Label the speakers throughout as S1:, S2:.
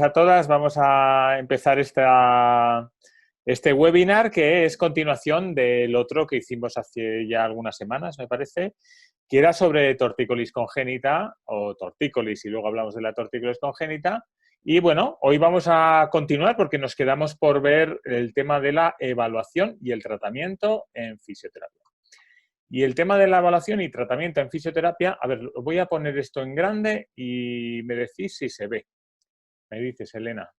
S1: A todas, vamos a empezar este webinar que es continuación del otro que hicimos hace ya algunas semanas, me parece, que era sobre tortícolis congénita o tortícolis y luego hablamos de la tortícolis congénita. Y bueno, hoy vamos a continuar porque nos quedamos por ver el tema de la evaluación y el tratamiento en fisioterapia. Y el tema de la evaluación y tratamiento en fisioterapia, a ver, voy a poner esto en grande y me decís si se ve. Me dices, Elena.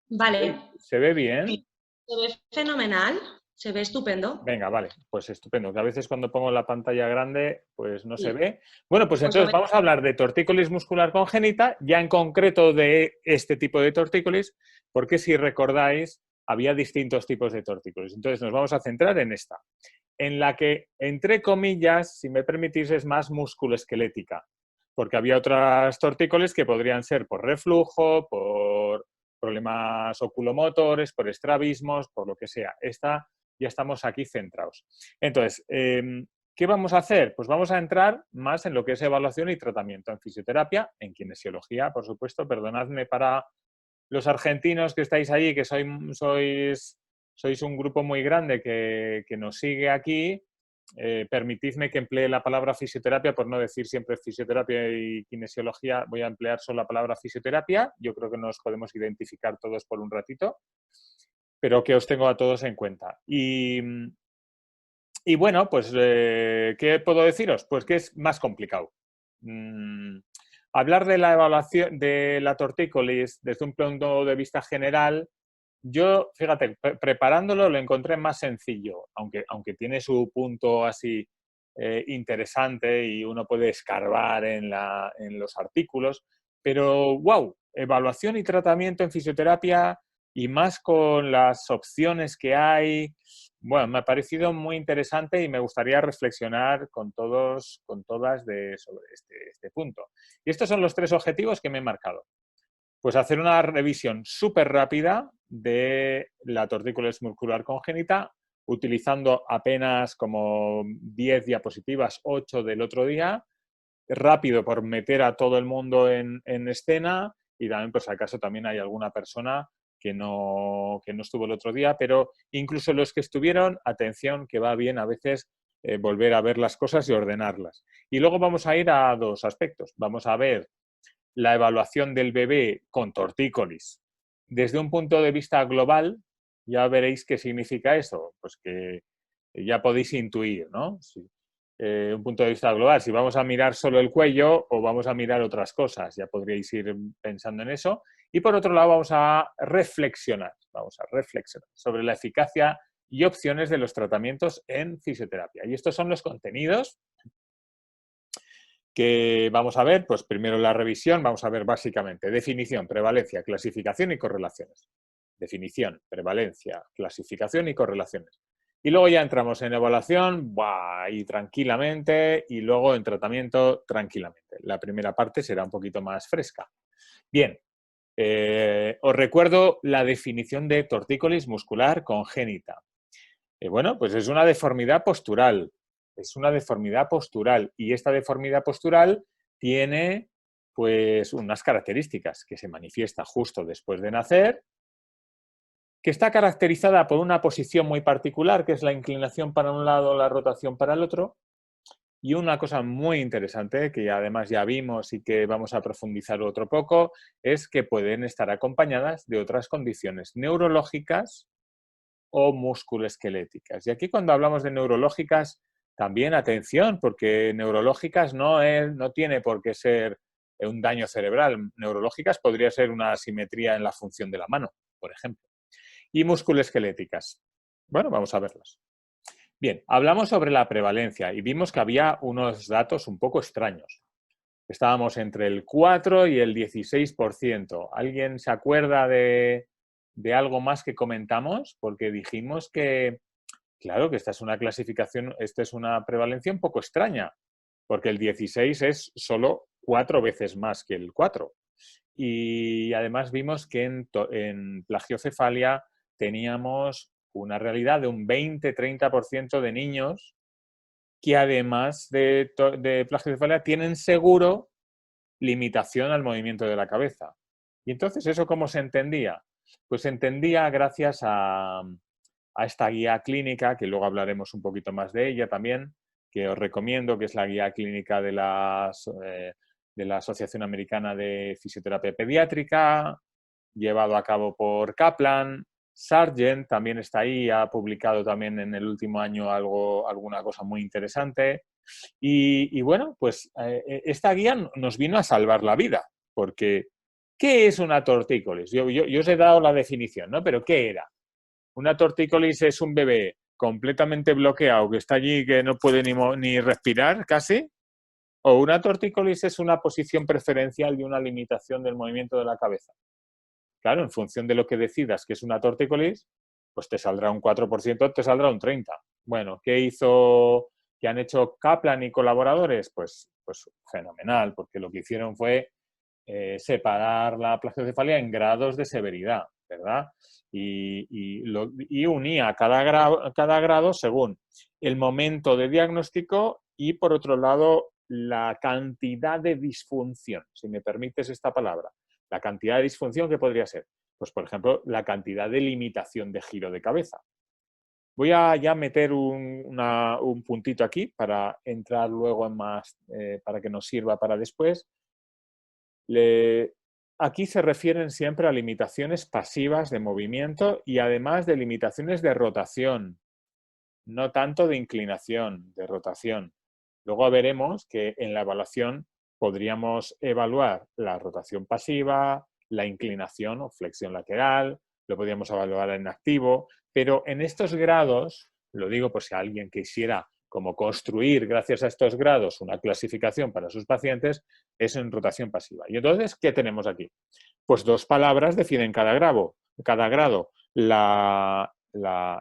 S2: Vale.
S1: ¿Se ve bien?
S2: Se ve fenomenal, se ve estupendo.
S1: Venga, vale, pues estupendo. Que a veces cuando pongo la pantalla grande, pues no se
S2: Sí.
S1: ve. Bueno, pues
S2: Pues
S1: entonces vamos a hablar de tortícolis muscular congénita, ya en concreto de este tipo de tortícolis, porque si recordáis, había distintos tipos de tortícolis. Entonces nos vamos a centrar en esta, en la que, entre comillas, si me permitís, es más musculoesquelética, porque había otras tortícolis que podrían ser por reflujo, por problemas oculomotores, por estrabismos, por lo que sea. Esta ya estamos aquí centrados. Entonces, ¿qué vamos a hacer? Pues vamos a entrar más en lo que es evaluación y tratamiento en fisioterapia, en kinesiología, por supuesto. Perdonadme para los argentinos que estáis allí, que sois un grupo muy grande que nos sigue aquí. Permitidme que emplee la palabra fisioterapia, por no decir siempre fisioterapia y kinesiología, voy a emplear solo la palabra fisioterapia. Yo creo que nos podemos identificar todos por un ratito, pero que os tengo a todos en cuenta. Y bueno, pues, ¿qué puedo deciros? Pues que es más complicado. Hablar de la evaluación de la tortícolis desde un punto de vista general, yo, fíjate, preparándolo lo encontré más sencillo, aunque tiene su punto así interesante y uno puede escarbar en los artículos, pero wow, evaluación y tratamiento en fisioterapia y más con las opciones que hay. Bueno, me ha parecido muy interesante y me gustaría reflexionar con todos, con todas sobre este punto. Y estos son los 3 objetivos que me he marcado. Pues hacer una revisión súper rápida de la tortícolis muscular congénita, utilizando apenas como 10 diapositivas, 8 del otro día, rápido por meter a todo el mundo en escena y también, pues, acaso también hay alguna persona que no estuvo el otro día, pero incluso los que estuvieron, atención, que va bien a veces volver a ver las cosas y ordenarlas. Y luego vamos a ir a 2 aspectos. Vamos a ver la evaluación del bebé con tortícolis desde un punto de vista global. Ya veréis qué significa eso, pues que ya podéis intuir, ¿no? Sí. Un punto de vista global, si vamos a mirar solo el cuello o vamos a mirar otras cosas, ya podríais ir pensando en eso. Y por otro lado vamos a reflexionar sobre la eficacia y opciones de los tratamientos en fisioterapia. Y estos son los contenidos que vamos a ver. Pues primero la revisión, vamos a ver básicamente definición, prevalencia, clasificación y correlaciones. Definición, prevalencia, clasificación y correlaciones. Y luego ya entramos en evaluación, y tranquilamente, y luego en tratamiento tranquilamente. La primera parte será un poquito más fresca. Bien, os recuerdo la definición de tortícolis muscular congénita. Bueno, pues es una deformidad postural. Es una deformidad postural y esta deformidad postural tiene, pues, unas características que se manifiesta justo después de nacer, que está caracterizada por una posición muy particular, que es la inclinación para un lado, la rotación para el otro, y una cosa muy interesante que además ya vimos y que vamos a profundizar otro poco, es que pueden estar acompañadas de otras condiciones neurológicas o musculoesqueléticas. Y aquí cuando hablamos de neurológicas, también atención, porque neurológicas no tiene por qué ser un daño cerebral. Neurológicas podría ser una asimetría en la función de la mano, por ejemplo. Y musculoesqueléticas. Bueno, vamos a verlas. Bien, hablamos sobre la prevalencia y vimos que había unos datos un poco extraños. Estábamos entre el 4 y el 16%. ¿Alguien se acuerda de algo más que comentamos? Porque dijimos que, claro, que esta es una clasificación, esta es una prevalencia un poco extraña, porque el 16 es solo 4 veces más que el 4. Y además vimos que en plagiocefalia teníamos una realidad de un 20-30% de niños que además de plagiocefalia tienen seguro limitación al movimiento de la cabeza. Y entonces, ¿eso cómo se entendía? Pues se entendía gracias a esta guía clínica, que luego hablaremos un poquito más de ella también, que os recomiendo, que es la guía clínica de la Asociación Americana de Fisioterapia Pediátrica, llevado a cabo por Kaplan. Sargent también está ahí, ha publicado también en el último año alguna cosa muy interesante. Y bueno, pues esta guía nos vino a salvar la vida, porque ¿qué es una tortícolis? Yo os he dado la definición, ¿no? Pero ¿qué era? Una tortícolis es un bebé completamente bloqueado, que está allí, que no puede ni respirar casi, o una tortícolis es una posición preferencial y una limitación del movimiento de la cabeza. Claro, en función de lo que decidas que es una tortícolis, pues te saldrá un 4%, te saldrá un 30%. Bueno, ¿qué han hecho Kaplan y colaboradores? Pues fenomenal, porque lo que hicieron fue separar la plagiocefalia en grados de severidad, ¿verdad? Y unía cada grado según el momento de diagnóstico y, por otro lado, la cantidad de disfunción, si me permites esta palabra. La cantidad de disfunción, ¿qué podría ser? Pues, por ejemplo, la cantidad de limitación de giro de cabeza. Voy a ya meter un puntito aquí para entrar luego en más, para que nos sirva para después. Aquí se refieren siempre a limitaciones pasivas de movimiento y además de limitaciones de rotación, no tanto de inclinación, de rotación. Luego veremos que en la evaluación podríamos evaluar la rotación pasiva, la inclinación o flexión lateral, lo podríamos evaluar en activo, pero en estos grados, lo digo por si alguien quisiera como construir, gracias a estos grados, una clasificación para sus pacientes, es en rotación pasiva. Y entonces, ¿qué tenemos aquí? Pues dos palabras definen cada grado.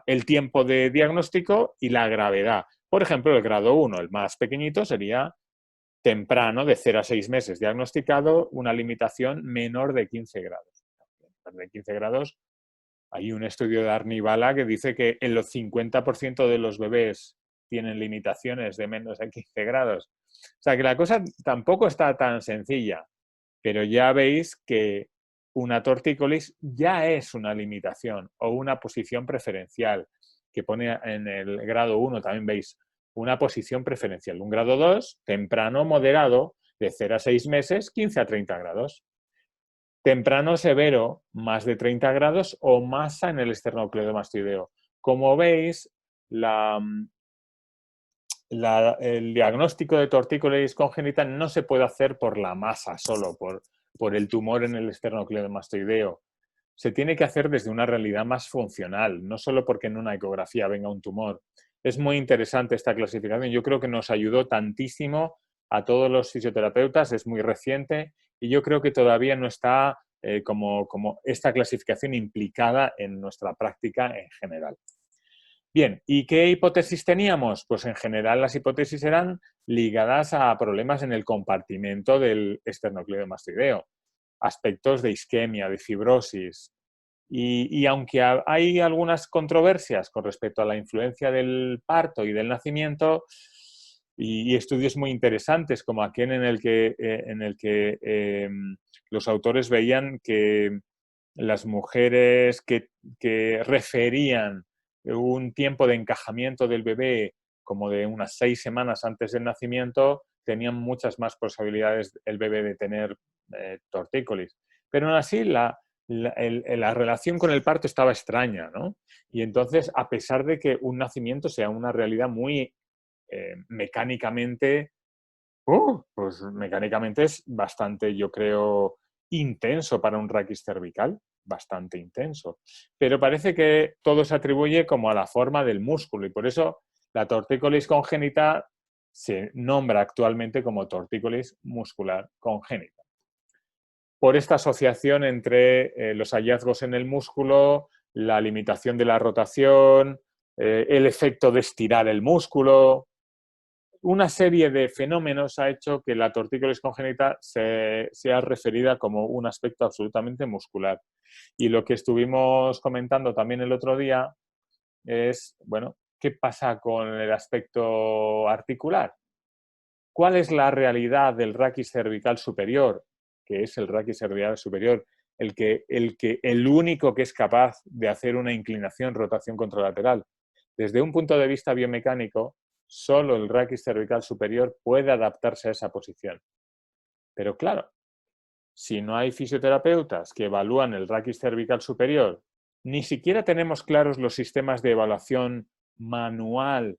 S1: El tiempo de diagnóstico y la gravedad. Por ejemplo, el grado 1, el más pequeñito, sería temprano, de 0 a 6 meses diagnosticado, una limitación menor de 15 grados. De 15 grados, hay un estudio de Arnibala que dice que en los 50% de los bebés tienen limitaciones de menos de 15 grados. O sea que la cosa tampoco está tan sencilla, pero ya veis que una tortícolis ya es una limitación o una posición preferencial, que pone en el grado 1, también veis, una posición preferencial. Un grado 2, temprano, moderado, de 0 a 6 meses, 15 a 30 grados. Temprano severo, más de 30 grados o masa en el esternocleidomastoideo. Como veis, el diagnóstico de tortícolis congénita no se puede hacer por la masa solo, por el tumor en el esternocleidomastoideo. Se tiene que hacer desde una realidad más funcional, no solo porque en una ecografía venga un tumor. Es muy interesante esta clasificación. Yo creo que nos ayudó tantísimo a todos los fisioterapeutas, es muy reciente y yo creo que todavía no está como esta clasificación implicada en nuestra práctica en general. Bien, ¿y qué hipótesis teníamos? Pues en general las hipótesis eran ligadas a problemas en el compartimento del esternocleidomastoideo, aspectos de isquemia, de fibrosis. Y aunque hay algunas controversias con respecto a la influencia del parto y del nacimiento, y estudios muy interesantes como aquel en el que los autores veían que las mujeres que referían un tiempo de encajamiento del bebé como de unas 6 semanas antes del nacimiento, tenían muchas más posibilidades el bebé de tener tortícolis. Pero aún así la relación con el parto estaba extraña, ¿no? Y entonces, a pesar de que un nacimiento sea una realidad muy mecánicamente, pues mecánicamente es bastante, yo creo, intenso para un raquis cervical, bastante intenso. Pero parece que todo se atribuye como a la forma del músculo y por eso la tortícolis congénita se nombra actualmente como tortícolis muscular congénita. Por esta asociación entre los hallazgos en el músculo, la limitación de la rotación, el efecto de estirar el músculo, una serie de fenómenos ha hecho que la tortícolis congénita sea referida como un aspecto absolutamente muscular. Y lo que estuvimos comentando también el otro día es, bueno, ¿qué pasa con el aspecto articular? ¿Cuál es la realidad del raquis cervical superior, que es el raquis cervical superior, el único que es capaz de hacer una inclinación, rotación contralateral. Desde un punto de vista biomecánico, solo el raquis cervical superior puede adaptarse a esa posición. Pero claro, si no hay fisioterapeutas que evalúan el raquis cervical superior, ni siquiera tenemos claros los sistemas de evaluación manual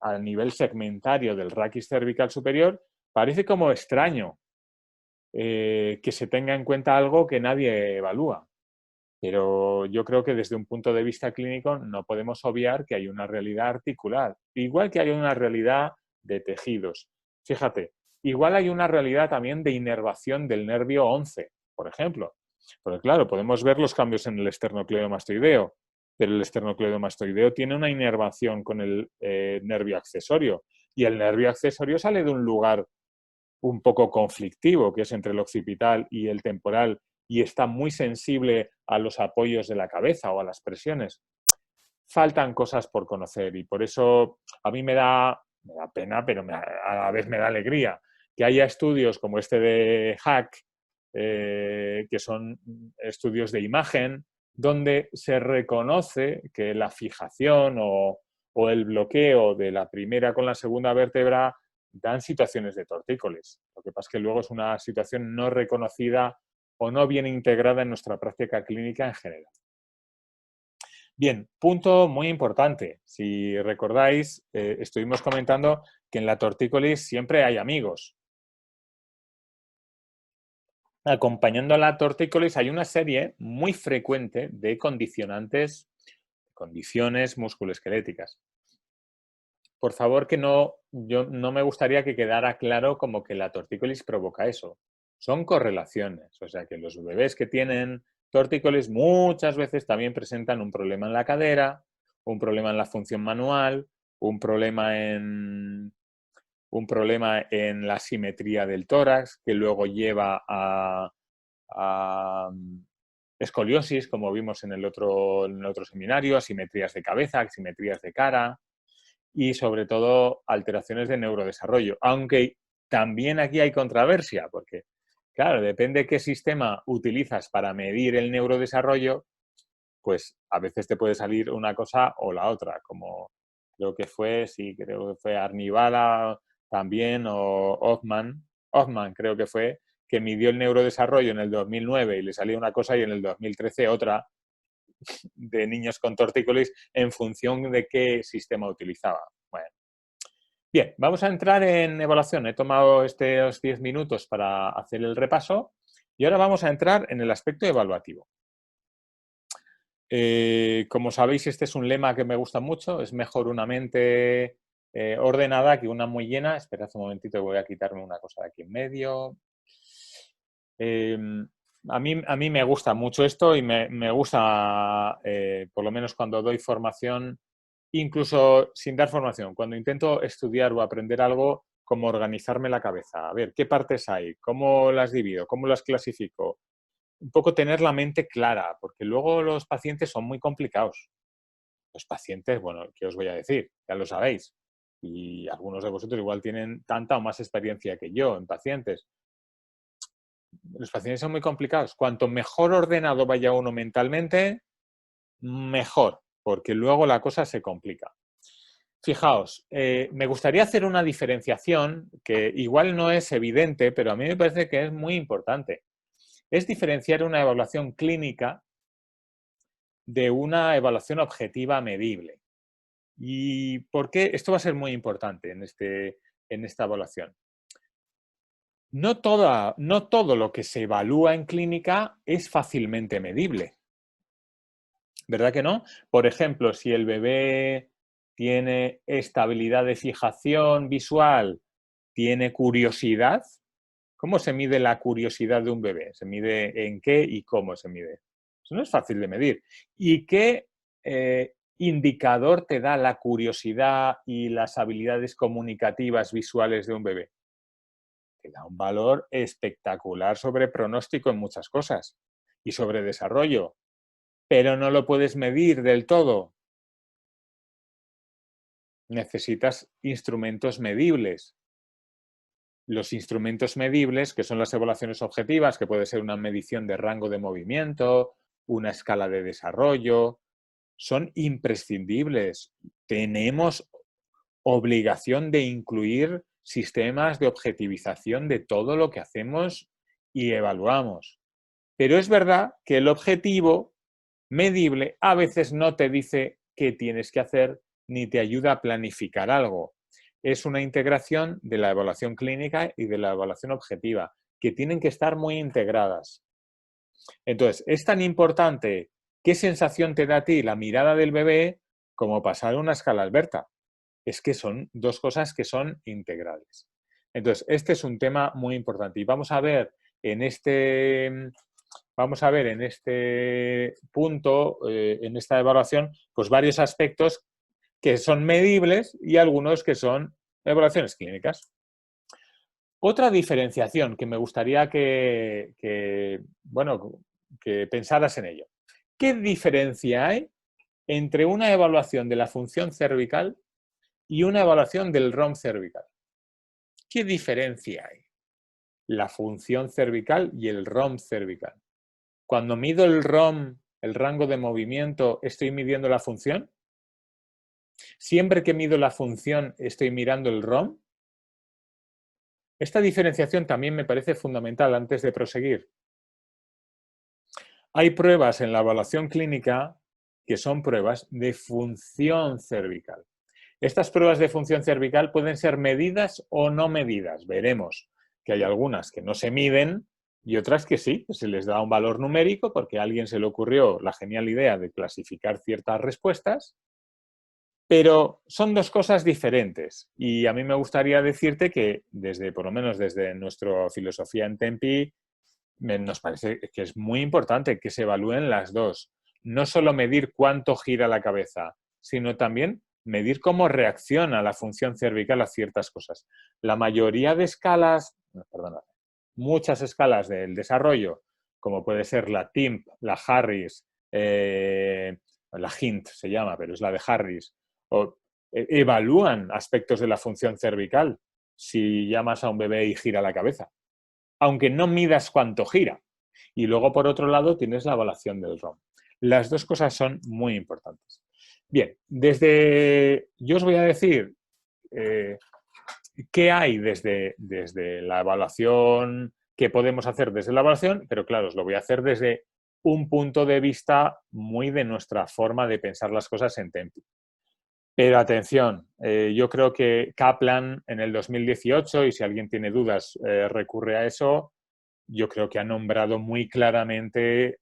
S1: a nivel segmentario del raquis cervical superior, parece como extraño que se tenga en cuenta algo que nadie evalúa. Pero yo creo que desde un punto de vista clínico no podemos obviar que hay una realidad articular, igual que hay una realidad de tejidos. Fíjate, igual hay una realidad también de inervación del nervio 11, por ejemplo. Porque claro, podemos ver los cambios en el esternocleidomastoideo, pero el esternocleidomastoideo tiene una inervación con el nervio accesorio, y el nervio accesorio sale de un lugar un poco conflictivo, que es entre el occipital y el temporal, y está muy sensible a los apoyos de la cabeza o a las presiones. Faltan cosas por conocer y por eso a mí me da pena, pero a la vez me da alegría que haya estudios como este de Hack, que son estudios de imagen, donde se reconoce que la fijación o el bloqueo de la primera con la segunda vértebra dan situaciones de tortícolis. Lo que pasa es que luego es una situación no reconocida o no bien integrada en nuestra práctica clínica en general. Bien, punto muy importante. Si recordáis, estuvimos comentando que en la tortícolis siempre hay amigos. Acompañando a la tortícolis hay una serie muy frecuente de condicionantes, condiciones musculoesqueléticas. Por favor, no me gustaría que quedara claro como que la tortícolis provoca eso. Son correlaciones, o sea que los bebés que tienen tortícolis muchas veces también presentan un problema en la cadera, un problema en la función manual, un problema en la simetría del tórax, que luego lleva a escoliosis, como vimos en el otro seminario, asimetrías de cabeza, asimetrías de cara, y sobre todo alteraciones de neurodesarrollo. Aunque también aquí hay controversia, porque, claro, depende qué sistema utilizas para medir el neurodesarrollo, pues a veces te puede salir una cosa o la otra, como creo que fue Arnivala también, o Hoffman creo que fue, que midió el neurodesarrollo en el 2009 y le salía una cosa y en el 2013 otra, de niños con tortícolis en función de qué sistema utilizaba. Bueno. Bien, vamos a entrar en evaluación. He tomado estos 10 minutos para hacer el repaso y ahora vamos a entrar en el aspecto evaluativo. Como sabéis, este es un lema que me gusta mucho. Es mejor una mente ordenada que una muy llena. Esperad un momentito, voy a quitarme una cosa de aquí en medio. A mí me gusta mucho esto y me gusta, por lo menos cuando doy formación, incluso sin dar formación, cuando intento estudiar o aprender algo, como organizarme la cabeza. A ver, ¿qué partes hay? ¿Cómo las divido? ¿Cómo las clasifico? Un poco tener la mente clara, porque luego los pacientes son muy complicados. Los pacientes, bueno, ¿qué os voy a decir? Ya lo sabéis. Y algunos de vosotros igual tienen tanta o más experiencia que yo en pacientes. Los pacientes son muy complicados. Cuanto mejor ordenado vaya uno mentalmente, mejor, porque luego la cosa se complica. Fijaos, me gustaría hacer una diferenciación que igual no es evidente, pero a mí me parece que es muy importante. Es diferenciar una evaluación clínica de una evaluación objetiva medible. ¿Y por qué? Esto va a ser muy importante en esta evaluación. No todo lo que se evalúa en clínica es fácilmente medible. ¿Verdad que no? Por ejemplo, si el bebé tiene estabilidad de fijación visual, tiene curiosidad, ¿cómo se mide la curiosidad de un bebé? ¿Se mide en qué y cómo se mide? Eso no es fácil de medir. ¿Y qué indicador te da la curiosidad y las habilidades comunicativas visuales de un bebé? Te da un valor espectacular sobre pronóstico en muchas cosas y sobre desarrollo, pero no lo puedes medir del todo. Necesitas instrumentos medibles. Los instrumentos medibles, que son las evaluaciones objetivas, que puede ser una medición de rango de movimiento, una escala de desarrollo, son imprescindibles. Tenemos obligación de incluir sistemas de objetivización de todo lo que hacemos y evaluamos. Pero es verdad que el objetivo medible a veces no te dice qué tienes que hacer ni te ayuda a planificar algo. Es una integración de la evaluación clínica y de la evaluación objetiva, que tienen que estar muy integradas. Entonces, es tan importante qué sensación te da a ti la mirada del bebé como pasar una escala Alberta. Es que son dos cosas que son integrales. Entonces, este es un tema muy importante y vamos a ver en este punto, en esta evaluación, pues varios aspectos que son medibles y algunos que son evaluaciones clínicas. Otra diferenciación que me gustaría que pensaras en ello. ¿Qué diferencia hay entre una evaluación de la función cervical y una evaluación del ROM cervical? ¿Qué diferencia hay? La función cervical y el ROM cervical. Cuando mido el ROM, el rango de movimiento, ¿estoy midiendo la función? Siempre que mido la función, ¿estoy mirando el ROM? Esta diferenciación también me parece fundamental antes de proseguir. Hay pruebas en la evaluación clínica que son pruebas de función cervical. Estas pruebas de función cervical pueden ser medidas o no medidas. Veremos que hay algunas que no se miden y otras que sí, que se les da un valor numérico porque a alguien se le ocurrió la genial idea de clasificar ciertas respuestas, pero son dos cosas diferentes. Y a mí me gustaría decirte que por lo menos desde nuestra filosofía en Tempi, nos parece que es muy importante que se evalúen las dos. No solo medir cuánto gira la cabeza, sino también medir cómo reacciona la función cervical a ciertas cosas. La mayoría de escalas, muchas escalas del desarrollo, como puede ser la TIMP, la Harris, la HINT se llama, pero es la de Harris, evalúan aspectos de la función cervical si llamas a un bebé y gira la cabeza, aunque no midas cuánto gira. Y luego, por otro lado, tienes la evaluación del ROM. Las dos cosas son muy importantes. Bien, yo os voy a decir qué hay desde la evaluación, que podemos hacer desde la evaluación, pero claro, os lo voy a hacer desde un punto de vista muy de nuestra forma de pensar las cosas en Tempi. Pero atención, yo creo que Kaplan en el 2018, y si alguien tiene dudas, recurre a eso, yo creo que ha nombrado muy claramente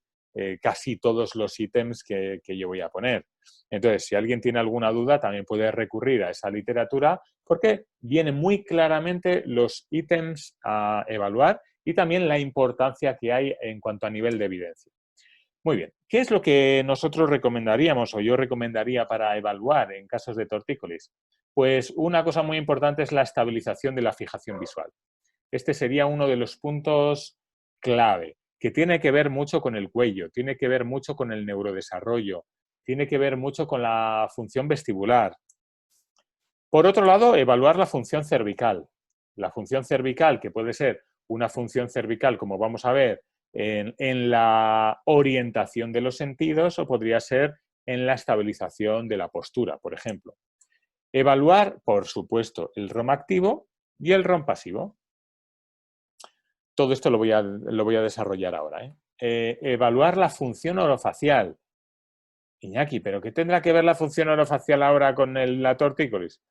S1: casi todos los ítems que yo voy a poner. Entonces, si alguien tiene alguna duda, también puede recurrir a esa literatura porque vienen muy claramente los ítems a evaluar y también la importancia que hay en cuanto a nivel de evidencia. Muy bien. ¿Qué es lo que nosotros recomendaríamos o yo recomendaría para evaluar en casos de tortícolis? Pues una cosa muy importante es la estabilización de la fijación visual. Este sería uno de los puntos clave, que tiene que ver mucho con el cuello, tiene que ver mucho con el neurodesarrollo, tiene que ver mucho con la función vestibular. Por otro lado, evaluar la función cervical. La función cervical, que puede ser una función cervical, como vamos a ver, en la orientación de los sentidos o podría ser en la estabilización de la postura, por ejemplo. Evaluar, por supuesto, el ROM activo y el ROM pasivo. Todo esto lo voy a desarrollar ahora. Evaluar la función orofacial. Iñaki, ¿pero qué tendrá que ver la función orofacial ahora con la tortícolis?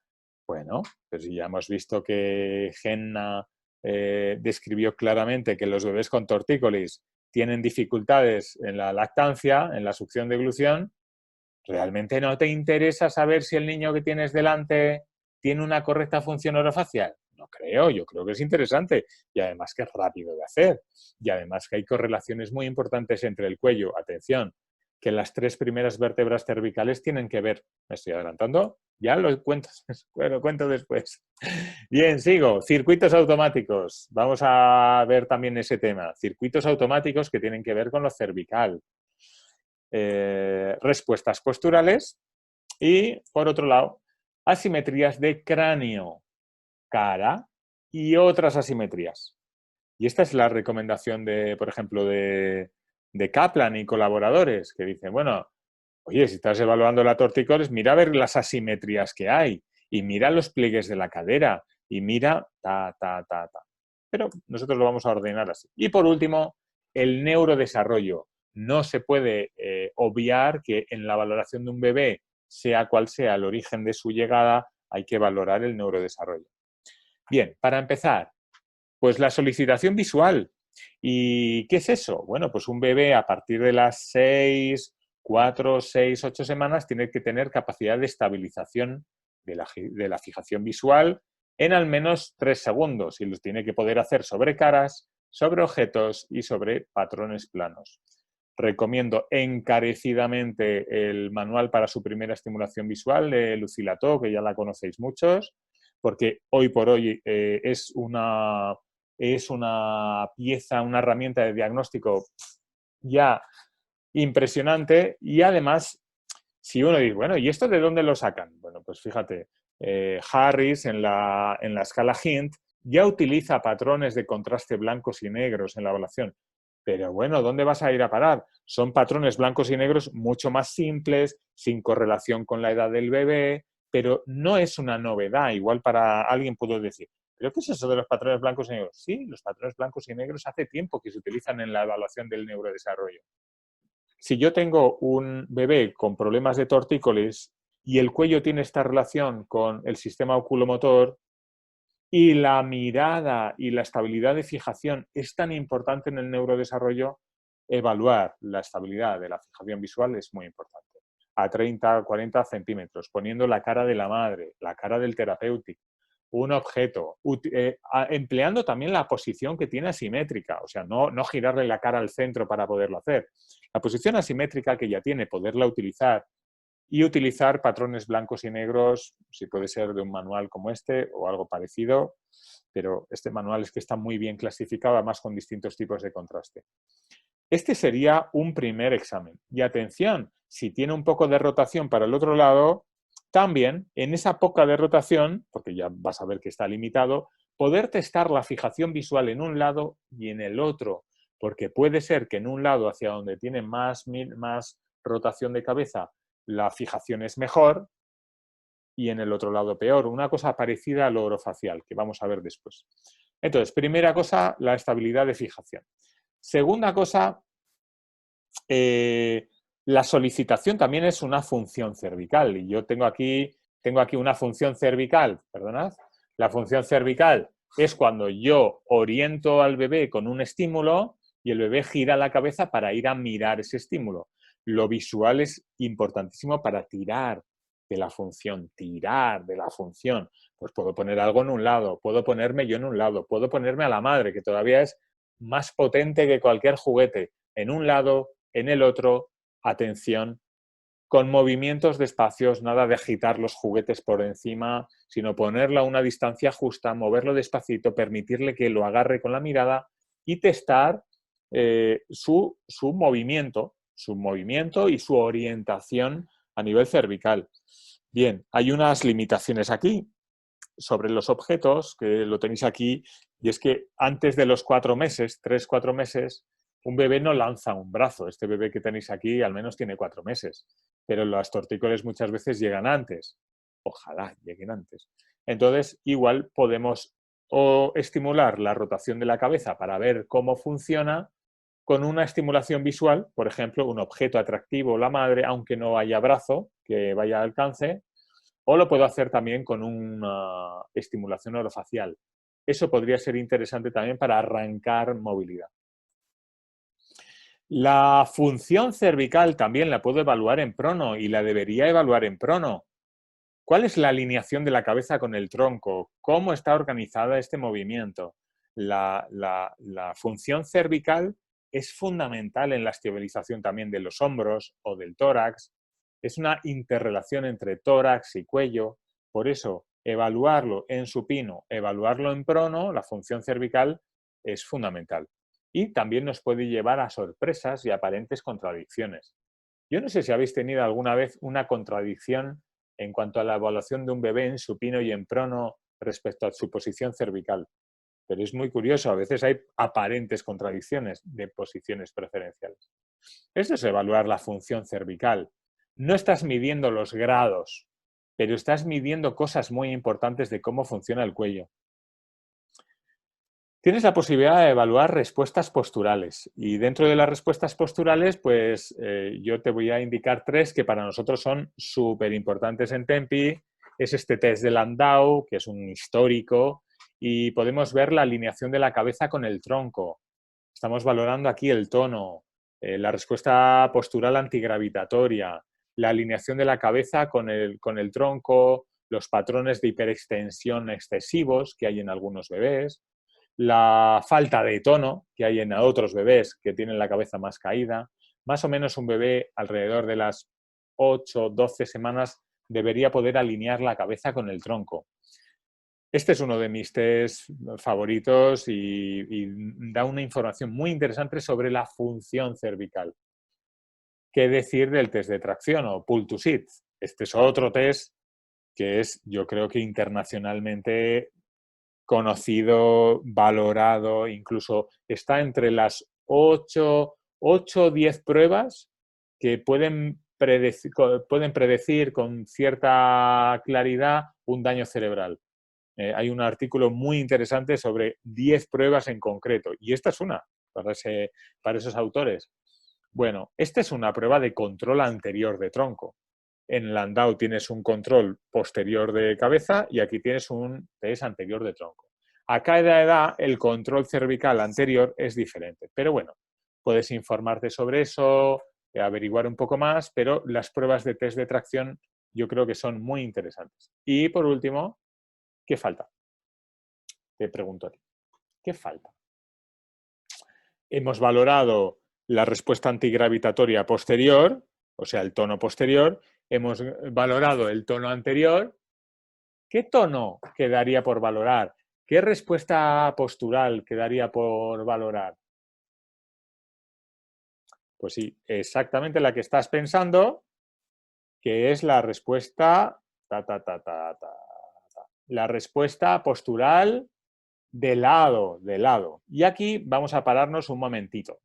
S1: Bueno, pues ya hemos visto que Henna describió claramente que los bebés con tortícolis tienen dificultades en la lactancia, en la succión de glución. ¿Realmente no te interesa saber si el niño que tienes delante tiene una correcta función orofacial? No creo, yo creo que es interesante y además que es rápido de hacer. Y además que hay correlaciones muy importantes entre el cuello, atención, que las 3 primeras vértebras cervicales tienen que ver. ¿Me estoy adelantando? Ya lo cuento después. Bien, sigo. Circuitos automáticos. Vamos a ver también ese tema. Circuitos automáticos que tienen que ver con lo cervical. Respuestas posturales y, por otro lado, asimetrías de cráneo, cara y otras asimetrías. Y esta es la recomendación de, por ejemplo, de Kaplan y colaboradores, que dicen, bueno, oye, si estás evaluando la tortícolis, mira a ver las asimetrías que hay y mira los pliegues de la cadera y mira ta. Pero nosotros lo vamos a ordenar así. Y por último, el neurodesarrollo. No se puede obviar que en la valoración de un bebé, sea cual sea el origen de su llegada, hay que valorar el neurodesarrollo. Bien, para empezar, pues la solicitación visual. ¿Y qué es eso? Bueno, pues un bebé a partir de las 4, 6, 8 semanas tiene que tener capacidad de estabilización de la fijación visual en al menos 3 segundos y los tiene que poder hacer sobre caras, sobre objetos y sobre patrones planos. Recomiendo encarecidamente el manual para su primera estimulación visual de Lucilato, que ya la conocéis muchos, porque hoy por hoy es una pieza, una herramienta de diagnóstico ya impresionante y además, si uno dice, bueno, ¿y esto de dónde lo sacan? Bueno, pues fíjate, Harris en la escala Hint ya utiliza patrones de contraste blancos y negros en la evaluación. Pero bueno, ¿dónde vas a ir a parar? Son patrones blancos y negros mucho más simples, sin correlación con la edad del bebé, pero no es una novedad. Igual para alguien puedo decir, ¿pero qué es eso de los patrones blancos y negros? Sí, los patrones blancos y negros hace tiempo que se utilizan en la evaluación del neurodesarrollo. Si yo tengo un bebé con problemas de tortícolis y el cuello tiene esta relación con el sistema oculomotor y la mirada y la estabilidad de fijación es tan importante en el neurodesarrollo, evaluar la estabilidad de la fijación visual es muy importante. A 30 o 40 centímetros, poniendo la cara de la madre, la cara del terapéutico, un objeto, empleando también la posición que tiene asimétrica, o sea, no girarle la cara al centro para poderlo hacer. La posición asimétrica que ya tiene, poderla utilizar y utilizar patrones blancos y negros, si puede ser de un manual como este o algo parecido, pero este manual es que está muy bien clasificado, además con distintos tipos de contraste. Este sería un primer examen. Y atención, si tiene un poco de rotación para el otro lado, también en esa poca de rotación, porque ya vas a ver que está limitado, poder testar la fijación visual en un lado y en el otro, porque puede ser que en un lado hacia donde tiene más rotación de cabeza, la fijación es mejor y en el otro lado peor. Una cosa parecida al orofacial, que vamos a ver después. Entonces, primera cosa, la estabilidad de fijación. Segunda cosa, la solicitación también es una función cervical. Y yo tengo aquí una función cervical, perdonad. La función cervical es cuando yo oriento al bebé con un estímulo y el bebé gira la cabeza para ir a mirar ese estímulo. Lo visual es importantísimo para tirar de la función, Pues puedo poner algo en un lado, puedo ponerme yo en un lado, puedo ponerme a la madre, que todavía es más potente que cualquier juguete, en un lado, en el otro, atención, con movimientos despacios, nada de agitar los juguetes por encima, sino ponerlo a una distancia justa, moverlo despacito, permitirle que lo agarre con la mirada y testar su movimiento y su orientación a nivel cervical. Bien, hay unas limitaciones aquí sobre los objetos, que lo tenéis aquí, y es que antes de los 4 meses, 3, 4 meses, un bebé no lanza un brazo. Este bebé que tenéis aquí al menos tiene 4 meses, pero las tortícolis muchas veces llegan antes. Ojalá lleguen antes. Entonces, igual podemos o estimular la rotación de la cabeza para ver cómo funciona con una estimulación visual, por ejemplo, un objeto atractivo, la madre, aunque no haya brazo que vaya al alcance, o lo puedo hacer también con una estimulación orofacial. Eso podría ser interesante también para arrancar movilidad. La función cervical también la puedo evaluar en prono y la debería evaluar en prono. ¿Cuál es la alineación de la cabeza con el tronco? ¿Cómo está organizada este movimiento? La función cervical es fundamental en la estabilización también de los hombros o del tórax. Es una interrelación entre tórax y cuello. Por eso, evaluarlo en supino, evaluarlo en prono, la función cervical, es fundamental. Y también nos puede llevar a sorpresas y aparentes contradicciones. Yo no sé si habéis tenido alguna vez una contradicción en cuanto a la evaluación de un bebé en supino y en prono respecto a su posición cervical. pero es muy curioso, a veces hay aparentes contradicciones de posiciones preferenciales. Esto es evaluar la función cervical. No estás midiendo los grados, pero estás midiendo cosas muy importantes de cómo funciona el cuello. Tienes la posibilidad de evaluar respuestas posturales y dentro de las respuestas posturales, pues yo te voy a indicar 3 que para nosotros son súper importantes en Tempi. Es este test de Landau, que es un histórico, y podemos ver la alineación de la cabeza con el tronco. Estamos valorando aquí el tono, la respuesta postural antigravitatoria, la alineación de la cabeza con el tronco, los patrones de hiperextensión excesivos que hay en algunos bebés, la falta de tono que hay en otros bebés que tienen la cabeza más caída. Más o menos un bebé alrededor de las 8 o 12 semanas debería poder alinear la cabeza con el tronco. Este es uno de mis test favoritos y da una información muy interesante sobre la función cervical. ¿Qué decir del test de tracción o pull to sit? Este es otro test que es, yo creo que internacionalmente conocido, valorado, incluso está entre las 8 o 10 pruebas que pueden predecir con cierta claridad un daño cerebral. Hay un artículo muy interesante sobre 10 pruebas en concreto, y esta es una para esos autores. Bueno, esta es una prueba de control anterior de tronco. En Landau tienes un control posterior de cabeza y aquí tienes un test anterior de tronco. A cada edad el control cervical anterior es diferente, pero bueno, puedes informarte sobre eso, averiguar un poco más, pero las pruebas de test de tracción yo creo que son muy interesantes. Y por último, ¿qué falta? Te pregunto a ti, ¿qué falta? Hemos valorado la respuesta antigravitatoria posterior, o sea, el tono posterior, hemos valorado el tono anterior. ¿Qué tono quedaría por valorar? ¿Qué respuesta postural quedaría por valorar? Pues sí, exactamente la que estás pensando, que es la respuesta la respuesta postural de lado. Y aquí vamos a pararnos un momentito.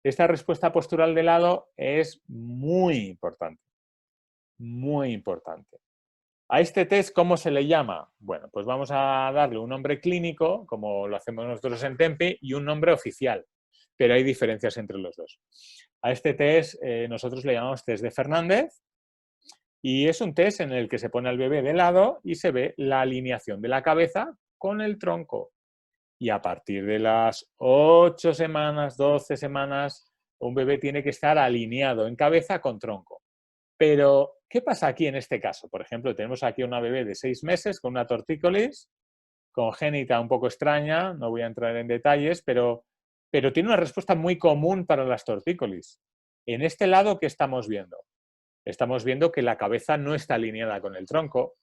S1: Esta respuesta postural de lado es muy importante, muy importante. A este test, ¿cómo se le llama? Bueno, pues vamos a darle un nombre clínico, como lo hacemos nosotros en Tempi, y un nombre oficial, pero hay diferencias entre los dos. A este test nosotros le llamamos test de Fernández y es un test en el que se pone al bebé de lado y se ve la alineación de la cabeza con el tronco. Y a partir de las 8 semanas, 12 semanas, un bebé tiene que estar alineado en cabeza con tronco. Pero, ¿qué pasa aquí en este caso? Por ejemplo, tenemos aquí una bebé de 6 meses con una tortícolis congénita un poco extraña, no voy a entrar en detalles, pero tiene una respuesta muy común para las tortícolis. En este lado, ¿qué estamos viendo? Estamos viendo que la cabeza no está alineada con el tronco,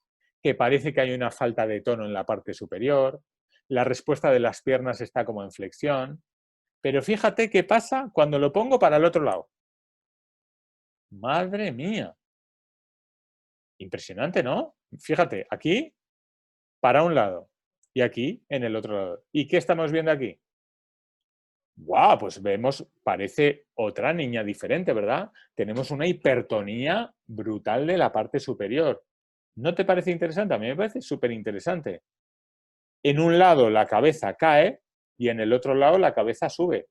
S1: que parece que hay una falta de tono en la parte superior, la respuesta de las piernas está como en flexión, pero fíjate qué pasa cuando lo pongo para el otro lado. ¡Madre mía! Impresionante, ¿no? Fíjate, aquí para un lado y aquí en el otro lado. ¿Y qué estamos viendo aquí? ¡Guau! Pues vemos, parece otra niña diferente, ¿verdad? Tenemos una hipertonía brutal de la parte superior. ¿No te parece interesante? A mí me parece súper interesante. En un lado la cabeza cae y en el otro lado la cabeza sube.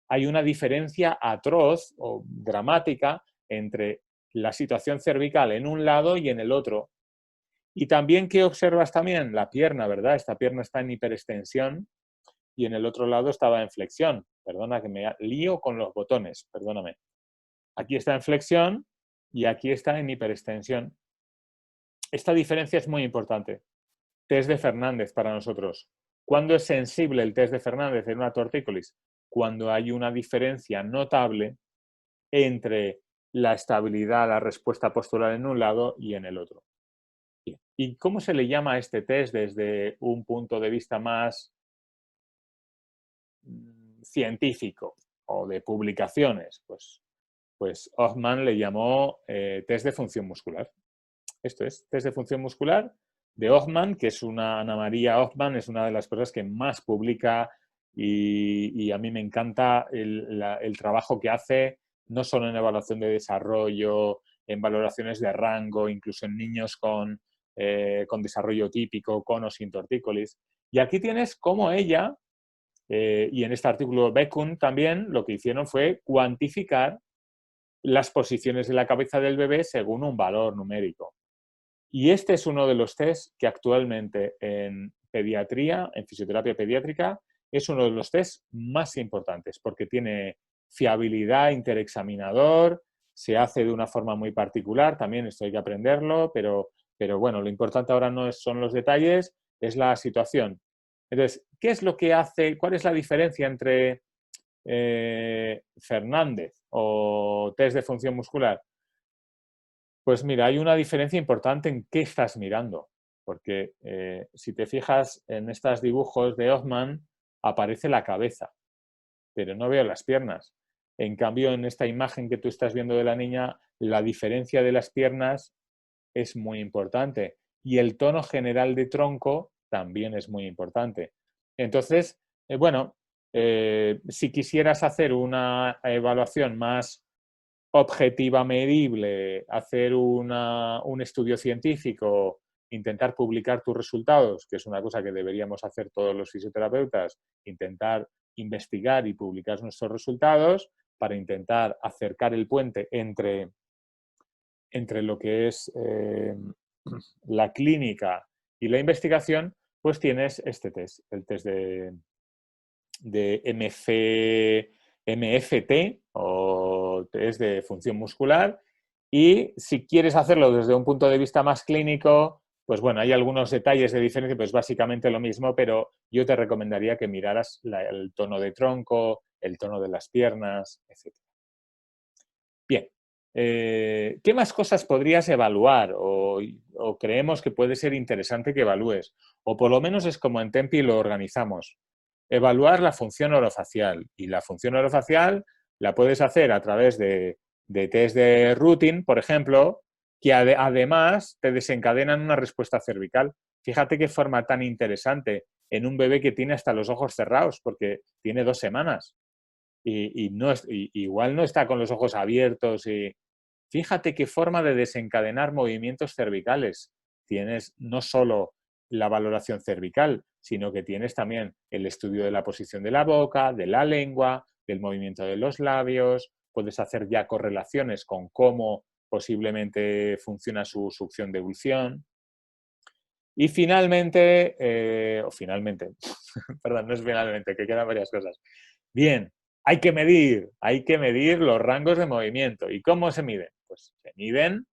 S1: Hay una diferencia atroz o dramática entre la situación cervical en un lado y en el otro. Y también, ¿qué observas también? La pierna, ¿verdad? Esta pierna está en hiperextensión y en el otro lado estaba en flexión. Perdona que me lío con los botones, perdóname. Aquí está en flexión y aquí está en hiperextensión. Esta diferencia es muy importante. Test de Fernández para nosotros. ¿Cuándo es sensible el test de Fernández en una tortícolis? Cuando hay una diferencia notable entre la estabilidad, la respuesta postural en un lado y en el otro. ¿Y cómo se le llama a este test desde un punto de vista más científico o de publicaciones? Pues Hoffman le llamó test de función muscular. Esto es, test de función muscular de Hoffman, que es Ana María Hoffman, es una de las cosas que más publica y a mí me encanta el trabajo que hace, no solo en evaluación de desarrollo, en valoraciones de rango, incluso en niños con desarrollo típico, con o sin tortícolis. Y aquí tienes cómo ella, y en este artículo Beckun también, lo que hicieron fue cuantificar las posiciones de la cabeza del bebé según un valor numérico. Y este es uno de los test que actualmente en pediatría, en fisioterapia pediátrica, es uno de los test más importantes porque tiene fiabilidad interexaminador, se hace de una forma muy particular, también esto hay que aprenderlo, pero bueno, lo importante ahora no son los detalles, es la situación. Entonces, ¿qué es lo que hace, cuál es la diferencia entre Fernández o test de función muscular? Pues mira, hay una diferencia importante en qué estás mirando, porque si te fijas en estos dibujos de Hoffman, aparece la cabeza, pero no veo las piernas. En cambio, en esta imagen que tú estás viendo de la niña, la diferencia de las piernas es muy importante y el tono general de tronco también es muy importante. Entonces, bueno, si quisieras hacer una evaluación más objetiva, medible, hacer un estudio científico, intentar publicar tus resultados, que es una cosa que deberíamos hacer todos los fisioterapeutas, intentar investigar y publicar nuestros resultados para intentar acercar el puente entre lo que es la clínica y la investigación, pues tienes este test, el test de MFT o test de función muscular. Y si quieres hacerlo desde un punto de vista más clínico, pues bueno, hay algunos detalles de diferencia, pues básicamente lo mismo, pero yo te recomendaría que miraras el tono de tronco, el tono de las piernas, etc. Bien, ¿qué más cosas podrías evaluar o creemos que puede ser interesante que evalúes? O por lo menos es como en Tempi lo organizamos. Evaluar la función orofacial. Y la función orofacial la puedes hacer a través de test de routine, por ejemplo, que además te desencadenan una respuesta cervical. Fíjate qué forma tan interesante en un bebé que tiene hasta los ojos cerrados, porque tiene 2 semanas. Y igual no está con los ojos abiertos. Y fíjate qué forma de desencadenar movimientos cervicales. Tienes no solo la valoración cervical, sino que tienes también el estudio de la posición de la boca, de la lengua, del movimiento de los labios. Puedes hacer ya correlaciones con cómo posiblemente funciona su succión de ebullición. Y finalmente, perdón, no es finalmente, que quedan varias cosas. Bien, hay que medir los rangos de movimiento. ¿Y cómo se miden? Pues se miden,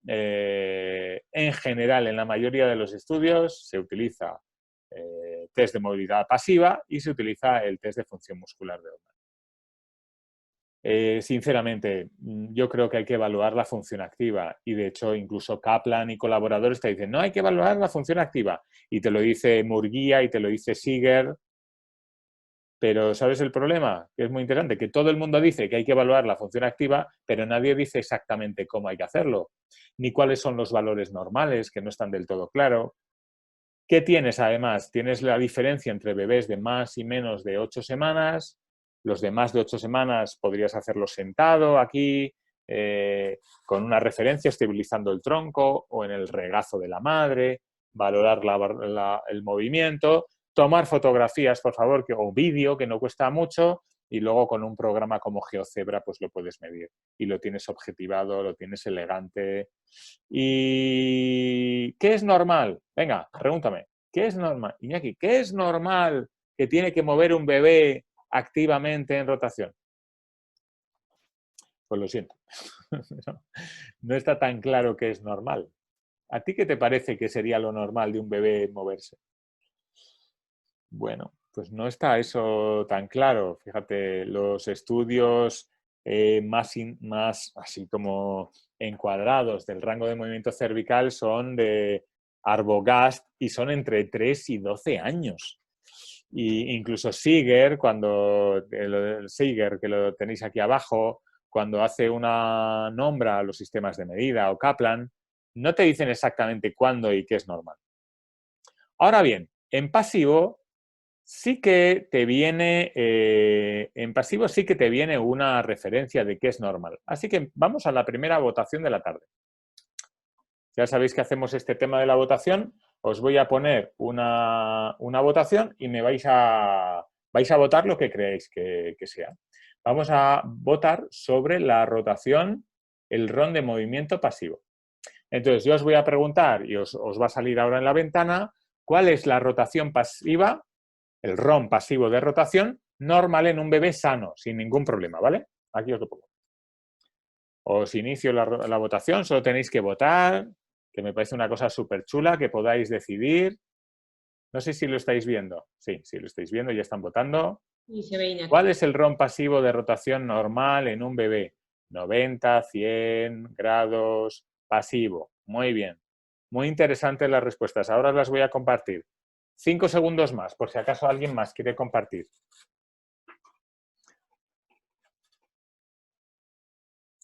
S1: en general, en la mayoría de los estudios, se utiliza test de movilidad pasiva y se utiliza el test de función muscular de Hoffman. Sinceramente, yo creo que hay que evaluar la función activa y de hecho incluso Kaplan y colaboradores te dicen no, hay que evaluar la función activa y te lo dice Murguía y te lo dice Seeger, pero ¿sabes el problema? Que es muy interesante, que todo el mundo dice que hay que evaluar la función activa, pero nadie dice exactamente cómo hay que hacerlo, ni cuáles son los valores normales, que no están del todo claro. ¿Qué tienes además? Tienes la diferencia entre bebés de más y menos de 8 semanas. Los de más de 8 semanas podrías hacerlo sentado aquí, con una referencia, estabilizando el tronco o en el regazo de la madre, valorar el movimiento, tomar fotografías, por favor, o vídeo, que no cuesta mucho, y luego con un programa como GeoCebra pues lo puedes medir. Y lo tienes objetivado, lo tienes elegante. ¿Y qué es normal? Venga, pregúntame. ¿Qué es normal? Iñaki, ¿qué es normal que tiene que mover un bebé activamente en rotación? Pues lo siento. No está tan claro qué es normal. ¿A ti qué te parece que sería lo normal de un bebé moverse? Bueno, pues no está eso tan claro. Fíjate, los estudios más así como encuadrados del rango de movimiento cervical son de Arbogast y son entre 3 y 12 años. Y incluso Seeger, Seeger, que lo tenéis aquí abajo, cuando hace una nombra a los sistemas de medida, o Kaplan, no te dicen exactamente cuándo y qué es normal. Ahora bien, en pasivo sí que te viene, una referencia de qué es normal. Así que vamos a la primera votación de la tarde. Ya sabéis que hacemos este tema de la votación. Os voy a poner una votación y me vais a votar lo que creéis que sea. Vamos a votar sobre la rotación, el RON de movimiento pasivo. Entonces, yo os voy a preguntar, y os va a salir ahora en la ventana, ¿cuál es la rotación pasiva, el RON pasivo de rotación, normal en un bebé sano, sin ningún problema, ¿vale? Aquí os lo pongo. Os inicio la votación, solo tenéis que votar, que me parece una cosa súper chula, que podáis decidir. No sé si lo estáis viendo. Sí, lo estáis viendo, ya están votando.
S2: Y se ve Iñaki.
S1: ¿Cuál es el RON pasivo de rotación normal en un bebé? 90, 100 grados, pasivo. Muy bien. Muy interesantes las respuestas. Ahora las voy a compartir. 5 segundos más, por si acaso alguien más quiere compartir.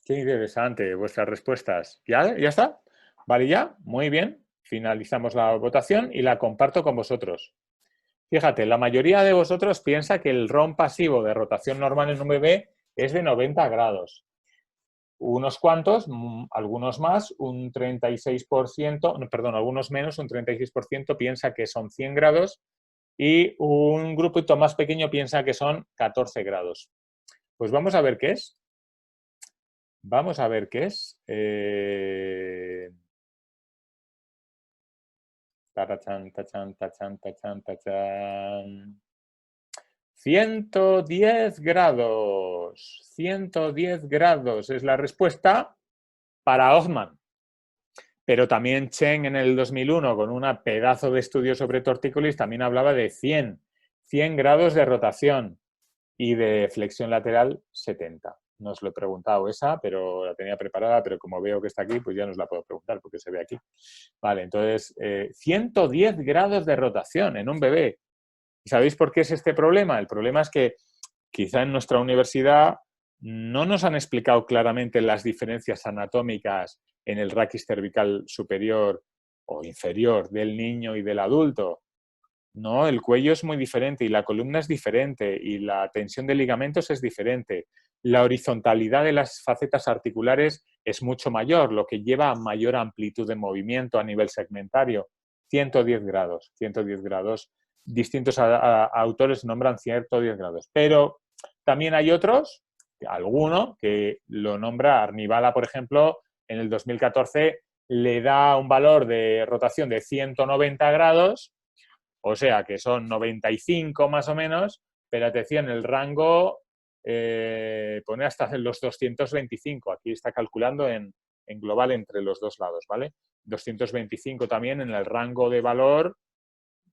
S1: Qué interesante vuestras respuestas. ¿Ya está? ¿Vale ya? Muy bien. Finalizamos la votación y la comparto con vosotros. Fíjate, la mayoría de vosotros piensa que el RON pasivo de rotación normal en un bebé es de 90 grados. Unos cuantos, algunos más, un 36%, perdón, algunos menos, un 36% piensa que son 100 grados y un grupito más pequeño piensa que son 14 grados. Pues vamos a ver qué es. Vamos a ver qué es. Tachán, tachán, tachán, tachán, tachán. 110 grados. 110 grados es la respuesta para Hoffman. Pero también Chen en el 2001, con una pedazo de estudio sobre tortícolis, también hablaba de 100 grados de rotación y de flexión lateral 70. No os lo he preguntado esa, pero la tenía preparada, pero como veo que está aquí, pues ya no os la puedo preguntar porque se ve aquí. Vale, entonces, 110 grados de rotación en un bebé. ¿Y sabéis por qué es este problema? El problema es que quizá en nuestra universidad no nos han explicado claramente las diferencias anatómicas en el raquis cervical superior o inferior del niño y del adulto. No, el cuello es muy diferente y la columna es diferente y la tensión de ligamentos es diferente. La horizontalidad de las facetas articulares es mucho mayor, lo que lleva a mayor amplitud de movimiento a nivel segmentario. 110 grados, 110 grados. Distintos autores nombran 110 grados, pero también hay otros, alguno, que lo nombra Arnivala, por ejemplo, en el 2014 le da un valor de rotación de 190 grados, o sea que son 95 más o menos, pero atención, el rango pone hasta los 225. Aquí está calculando en global entre los dos lados, ¿vale? 225 también en el rango de valor,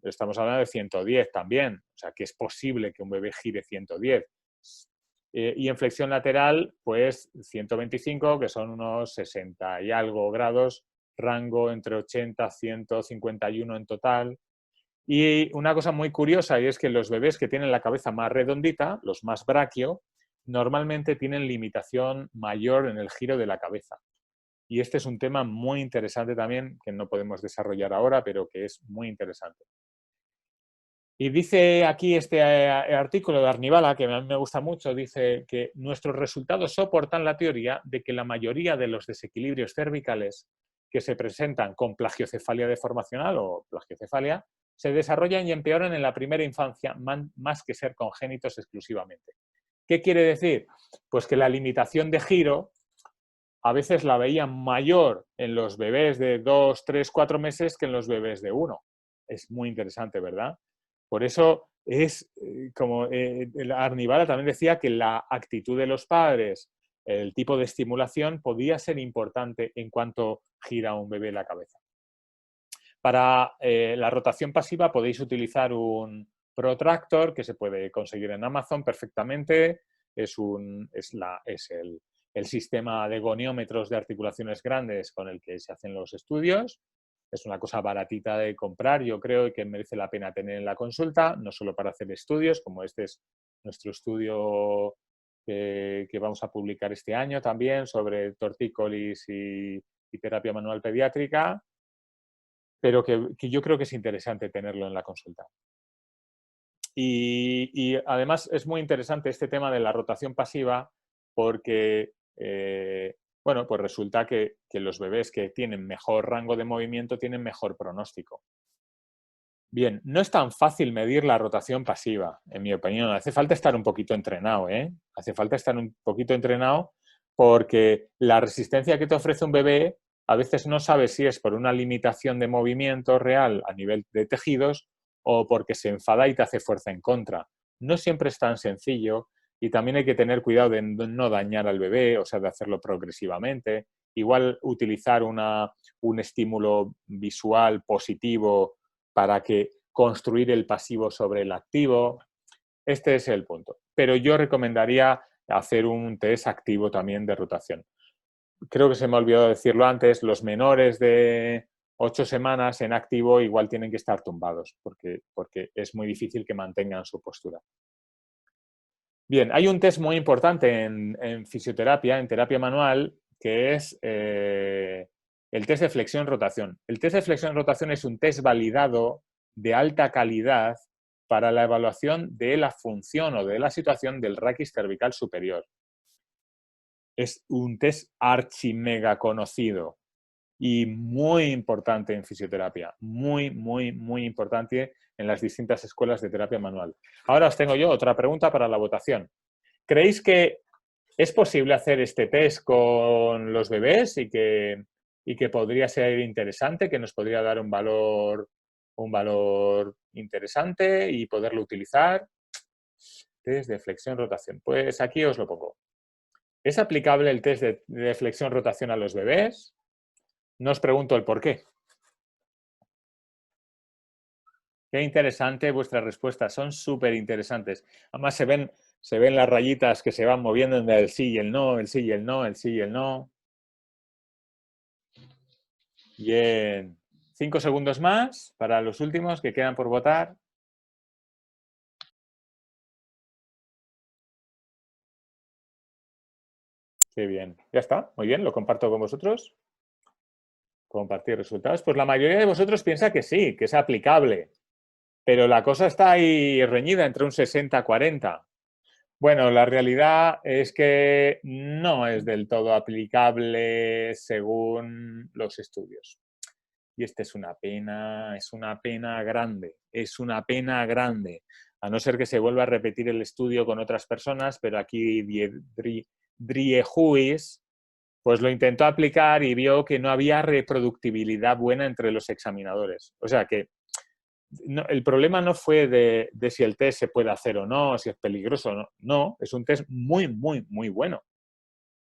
S1: estamos hablando de 110 también, o sea que es posible que un bebé gire 110. Y en flexión lateral, pues 125, que son unos 60 y algo grados, rango entre 80 y 151 en total. Y una cosa muy curiosa y es que los bebés que tienen la cabeza más redondita, los más braquio, normalmente tienen limitación mayor en el giro de la cabeza. Y este es un tema muy interesante también, que no podemos desarrollar ahora, pero que es muy interesante. Y dice aquí este artículo de Arnivala, que a mí me gusta mucho, dice que nuestros resultados soportan la teoría de que la mayoría de los desequilibrios cervicales que se presentan con plagiocefalia deformacional o plagiocefalia se desarrollan y empeoran en la primera infancia más que ser congénitos exclusivamente. ¿Qué quiere decir? Pues que la limitación de giro a veces la veían mayor en los bebés de 2, 3, 4 meses que en los bebés de 1. Es muy interesante, ¿verdad? Por eso es como Arnivala también decía que la actitud de los padres, el tipo de estimulación podía ser importante en cuanto gira un bebé la cabeza. Para la rotación pasiva podéis utilizar un protractor que se puede conseguir en Amazon perfectamente. Es el sistema de goniómetros de articulaciones grandes con el que se hacen los estudios. Es una cosa baratita de comprar, yo creo, y que merece la pena tener en la consulta, no solo para hacer estudios, como este es nuestro estudio que vamos a publicar este año también sobre tortícolis y terapia manual pediátrica, pero que yo creo que es interesante tenerlo en la consulta. Y además es muy interesante este tema de la rotación pasiva porque, bueno, pues resulta que los bebés que tienen mejor rango de movimiento tienen mejor pronóstico. Bien, no es tan fácil medir la rotación pasiva, en mi opinión. Hace falta estar un poquito entrenado, ¿eh? Hace falta estar un poquito entrenado porque la resistencia que te ofrece un bebé a veces no sabes si es por una limitación de movimiento real a nivel de tejidos o porque se enfada y te hace fuerza en contra. No siempre es tan sencillo y también hay que tener cuidado de no dañar al bebé, o sea, de hacerlo progresivamente. Igual utilizar un estímulo visual positivo para que construir el pasivo sobre el activo. Este es el punto. Pero yo recomendaría hacer un test activo también de rotación. Creo que se me ha olvidado decirlo antes, los menores de 8 semanas en activo igual tienen que estar tumbados porque es muy difícil que mantengan su postura. Bien, hay un test muy importante en fisioterapia, en terapia manual, que es el test de flexión-rotación. El test de flexión-rotación es un test validado de alta calidad para la evaluación de la función o de la situación del raquis cervical superior. Es un test archimega conocido y muy importante en fisioterapia. Muy, muy, muy importante en las distintas escuelas de terapia manual. Ahora os tengo yo otra pregunta para la votación. ¿Creéis que es posible hacer este test con los bebés y que podría ser interesante, que nos podría dar un valor interesante y poderlo utilizar? Test de flexión-rotación. Pues aquí os lo pongo. ¿Es aplicable el test de flexión-rotación a los bebés? No os pregunto el por qué. Qué interesante vuestras respuestas, son súper interesantes. Además se ven las rayitas que se van moviendo entre el sí y el no, el sí y el no, el sí y el no. Bien. 5 segundos más para los últimos que quedan por votar. Qué bien. Ya está, muy bien, lo comparto con vosotros. Compartir resultados. Pues la mayoría de vosotros piensa que sí, que es aplicable. Pero la cosa está ahí reñida entre un 60-40. Bueno, la realidad es que no es del todo aplicable según los estudios. Y esta es una pena grande, es una pena grande. A no ser que se vuelva a repetir el estudio con otras personas, pero aquí Driehuis pues lo intentó aplicar y vio que no había reproductibilidad buena entre los examinadores. O sea que no, el problema no fue de si el test se puede hacer o no, si es peligroso o no. No, es un test muy, muy, muy bueno.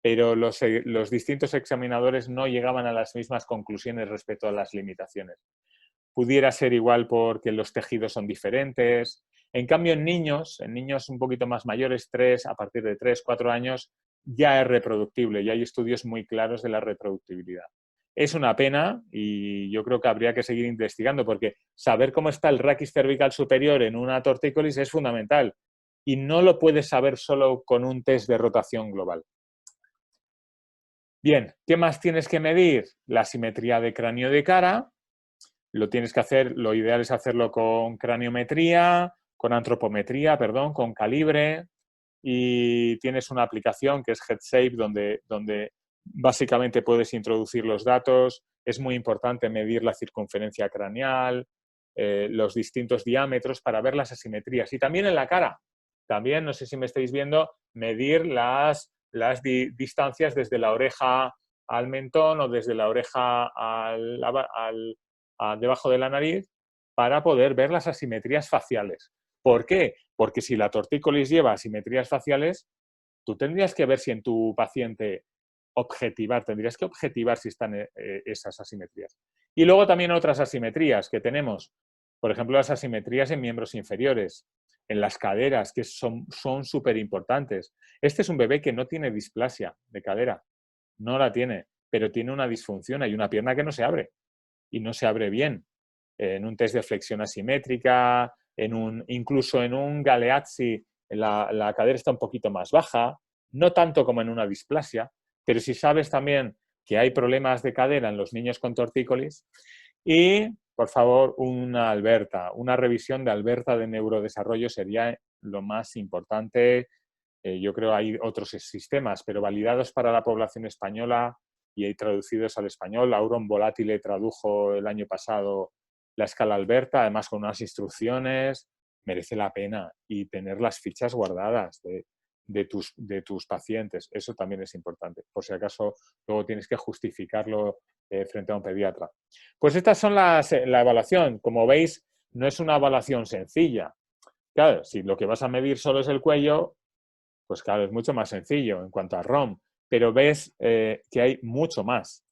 S1: Pero los distintos examinadores no llegaban a las mismas conclusiones respecto a las limitaciones. Pudiera ser igual porque los tejidos son diferentes. En cambio, en niños un poquito más mayores, a partir de 3, 4 años, ya es reproductible y hay estudios muy claros de la reproductibilidad. Es una pena y yo creo que habría que seguir investigando porque saber cómo está el raquis cervical superior en una tortícolis es fundamental y no lo puedes saber solo con un test de rotación global. Bien, ¿qué más tienes que medir? La simetría de cráneo de cara. Lo tienes que hacer, lo ideal es hacerlo con craniometría, con antropometría, perdón, con calibre. Y tienes una aplicación que es HeadShape donde básicamente puedes introducir los datos. Es muy importante medir la circunferencia craneal, los distintos diámetros para ver las asimetrías. Y también en la cara. También, no sé si me estáis viendo, medir las distancias desde la oreja al mentón o desde la oreja debajo de la nariz para poder ver las asimetrías faciales. ¿Por qué? Porque si la tortícolis lleva asimetrías faciales, tú tendrías que ver si en tu paciente tendrías que objetivar si están esas asimetrías. Y luego también otras asimetrías que tenemos, por ejemplo, las asimetrías en miembros inferiores, en las caderas, que son súper importantes. Este es un bebé que no tiene displasia de cadera, no la tiene, pero tiene una disfunción, hay una pierna que no se abre y no se abre bien. En un test de flexión asimétrica, incluso en un Galeazzi, la cadera está un poquito más baja, no tanto como en una displasia, pero si sabes también que hay problemas de cadera en los niños con tortícolis y por favor, una Alberta, una revisión de Alberta de neurodesarrollo sería lo más importante. Yo creo que hay otros sistemas, pero validados para la población española y traducidos al español. Auron Volatile tradujo el año pasado la escala Alberta, además con unas instrucciones. Merece la pena, y tener las fichas guardadas de tus pacientes. Eso también es importante, por si acaso luego tienes que justificarlo frente a un pediatra. Pues estas son la evaluación. Como veis, no es una evaluación sencilla. Claro, si lo que vas a medir solo es el cuello, pues claro, es mucho más sencillo en cuanto a ROM, pero ves que hay mucho más.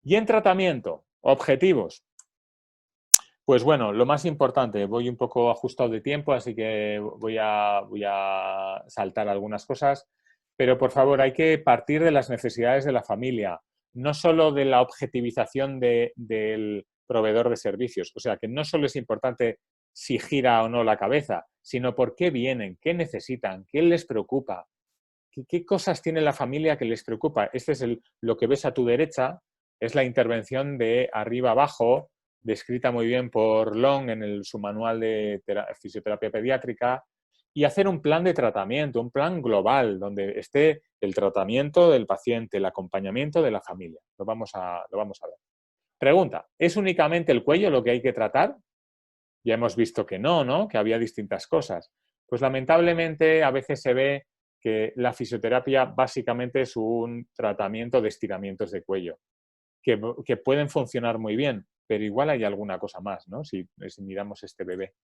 S1: Y en tratamiento, objetivos. Pues bueno, lo más importante, voy un poco ajustado de tiempo, así que voy a saltar algunas cosas, pero por favor hay que partir de las necesidades de la familia, no solo de la objetivización del proveedor de servicios. O sea, que no solo es importante si gira o no la cabeza, sino por qué vienen, qué necesitan, qué les preocupa, qué cosas tiene la familia que les preocupa. Este es lo que ves a tu derecha, es la intervención de arriba abajo, descrita muy bien por Long en su manual de fisioterapia pediátrica, y hacer un plan de tratamiento, un plan global, donde esté el tratamiento del paciente, el acompañamiento de la familia. Lo vamos a ver. Pregunta, ¿es únicamente el cuello lo que hay que tratar? Ya hemos visto que no, ¿no? Que había distintas cosas. Pues lamentablemente a veces se ve que la fisioterapia básicamente es un tratamiento de estiramientos de cuello, que pueden funcionar muy bien, pero igual hay alguna cosa más, ¿no? Si miramos este bebé.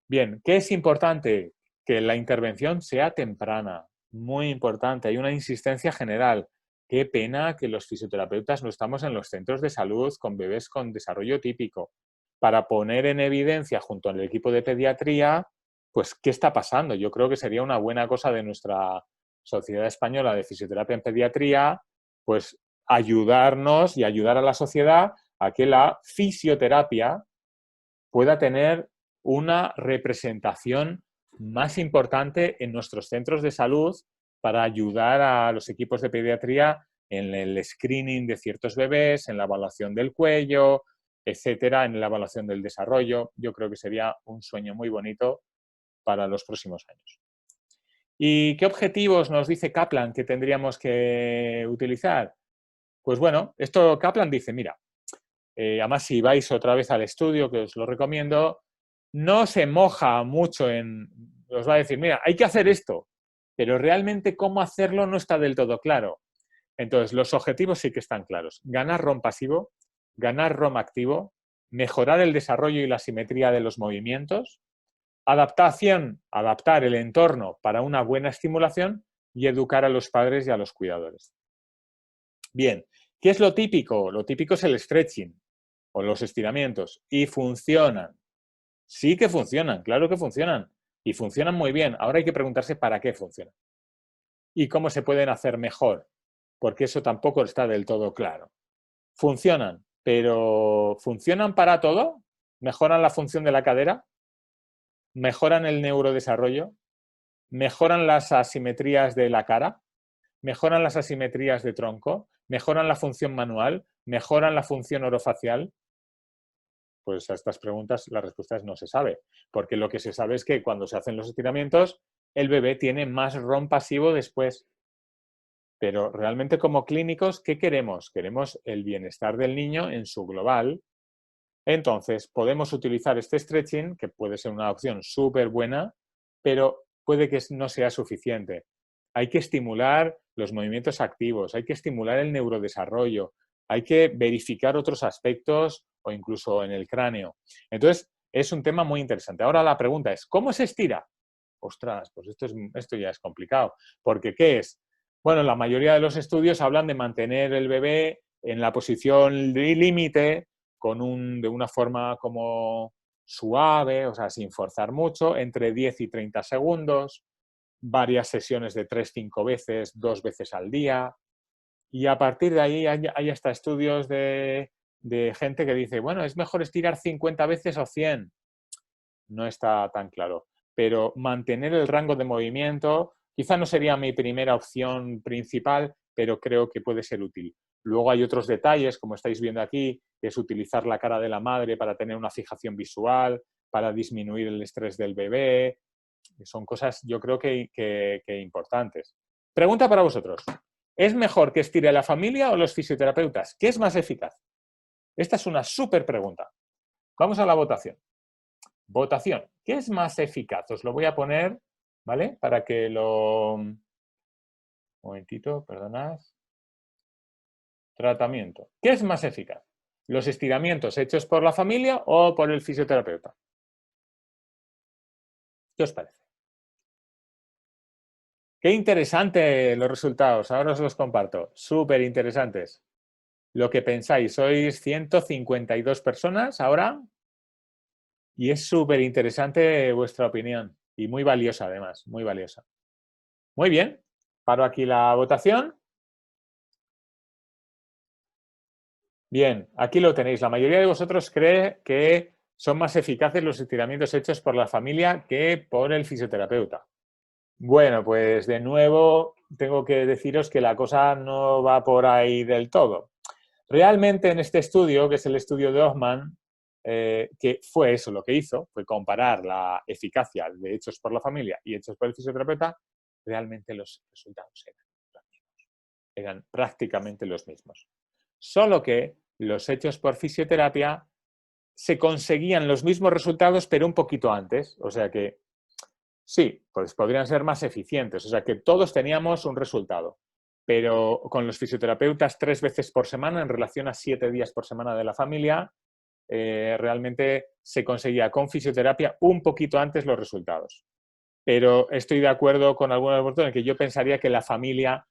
S1: Bien, ¿qué es importante? Que la intervención sea temprana, muy importante. Hay una insistencia general. Qué pena que los fisioterapeutas no estamos en los centros de salud con bebés con desarrollo típico, para poner en evidencia junto al equipo de pediatría, pues, qué está pasando. Yo creo que sería una buena cosa de nuestra Sociedad Española de Fisioterapia en Pediatría, pues, ayudarnos y ayudar a la sociedad a que la fisioterapia pueda tener una representación más importante en nuestros centros de salud para ayudar a los equipos de pediatría en el screening de ciertos bebés, en la evaluación del cuello, etcétera, en la evaluación del desarrollo. Yo creo que sería un sueño muy bonito para los próximos años. ¿Y qué objetivos nos dice Kaplan que tendríamos que utilizar? Pues bueno, esto Kaplan dice, mira, además si vais otra vez al estudio, que os lo recomiendo, no se moja mucho os va a decir, mira, hay que hacer esto, pero realmente cómo hacerlo no está del todo claro. Entonces, los objetivos sí que están claros. Ganar ROM pasivo, ganar ROM activo, mejorar el desarrollo y la simetría de los movimientos, adaptación, adaptar el entorno para una buena estimulación y educar a los padres y a los cuidadores. Bien, ¿qué es lo típico? Lo típico es el stretching o los estiramientos, y funcionan. Sí que funcionan, claro que funcionan, y funcionan muy bien. Ahora hay que preguntarse para qué funcionan y cómo se pueden hacer mejor, porque eso tampoco está del todo claro. Funcionan, pero ¿funcionan para todo? ¿Mejoran la función de la cadera? ¿Mejoran el neurodesarrollo? ¿Mejoran las asimetrías de la cara? ¿Mejoran las asimetrías de tronco? ¿Mejoran la función manual? ¿Mejoran la función orofacial? Pues a estas preguntas la respuesta es no se sabe, porque lo que se sabe es que cuando se hacen los estiramientos, el bebé tiene más ROM pasivo después. Pero realmente como clínicos, ¿qué queremos? Queremos el bienestar del niño en su global. Entonces, podemos utilizar este stretching, que puede ser una opción súper buena, pero puede que no sea suficiente. Hay que estimular los movimientos activos, hay que estimular el neurodesarrollo, hay que verificar otros aspectos o incluso en el cráneo. Entonces, es un tema muy interesante. Ahora la pregunta es, ¿cómo se estira? Ostras, pues esto ya es complicado. Porque, ¿qué es? Bueno, la mayoría de los estudios hablan de mantener el bebé en la posición límite, de una forma como suave, o sea, sin forzar mucho, entre 10 y 30 segundos, varias sesiones de 3-5 veces, 2 veces al día. Y a partir de ahí hay hasta estudios de gente que dice, bueno, es mejor estirar 50 veces o 100. No está tan claro. Pero mantener el rango de movimiento quizá no sería mi primera opción principal, pero creo que puede ser útil. Luego hay otros detalles, como estáis viendo aquí, que es utilizar la cara de la madre para tener una fijación visual, para disminuir el estrés del bebé. Son cosas, yo creo que importantes. Pregunta para vosotros. ¿Es mejor que estire la familia o los fisioterapeutas? ¿Qué es más eficaz? Esta es una súper pregunta. Vamos a la votación. Votación. ¿Qué es más eficaz? Os lo voy a poner, ¿vale? Para que lo... Un momentito, perdonad. Tratamiento. ¿Qué es más eficaz? ¿Los estiramientos hechos por la familia o por el fisioterapeuta? ¿Qué os parece? Qué interesante los resultados. Ahora os los comparto. Súper interesantes. Lo que pensáis, sois 152 personas ahora y es súper interesante vuestra opinión y muy valiosa además, muy valiosa. Muy bien, paro aquí la votación. Bien, aquí lo tenéis. La mayoría de vosotros cree que son más eficaces los estiramientos hechos por la familia que por el fisioterapeuta. Bueno, pues de nuevo tengo que deciros que la cosa no va por ahí del todo. Realmente en este estudio, que es el estudio de Hoffman, que fue eso lo que hizo, fue comparar la eficacia de hechos por la familia y hechos por el fisioterapeuta, realmente los resultados eran los mismos, eran prácticamente los mismos. Solo que los hechos por fisioterapia se conseguían los mismos resultados, pero un poquito antes, o sea que sí, pues podrían ser más eficientes, o sea que todos teníamos un resultado, pero con los fisioterapeutas 3 veces por semana en relación a 7 días por semana de la familia, realmente se conseguía con fisioterapia un poquito antes los resultados. Pero estoy de acuerdo con algunos de vosotros en que yo pensaría que la familia,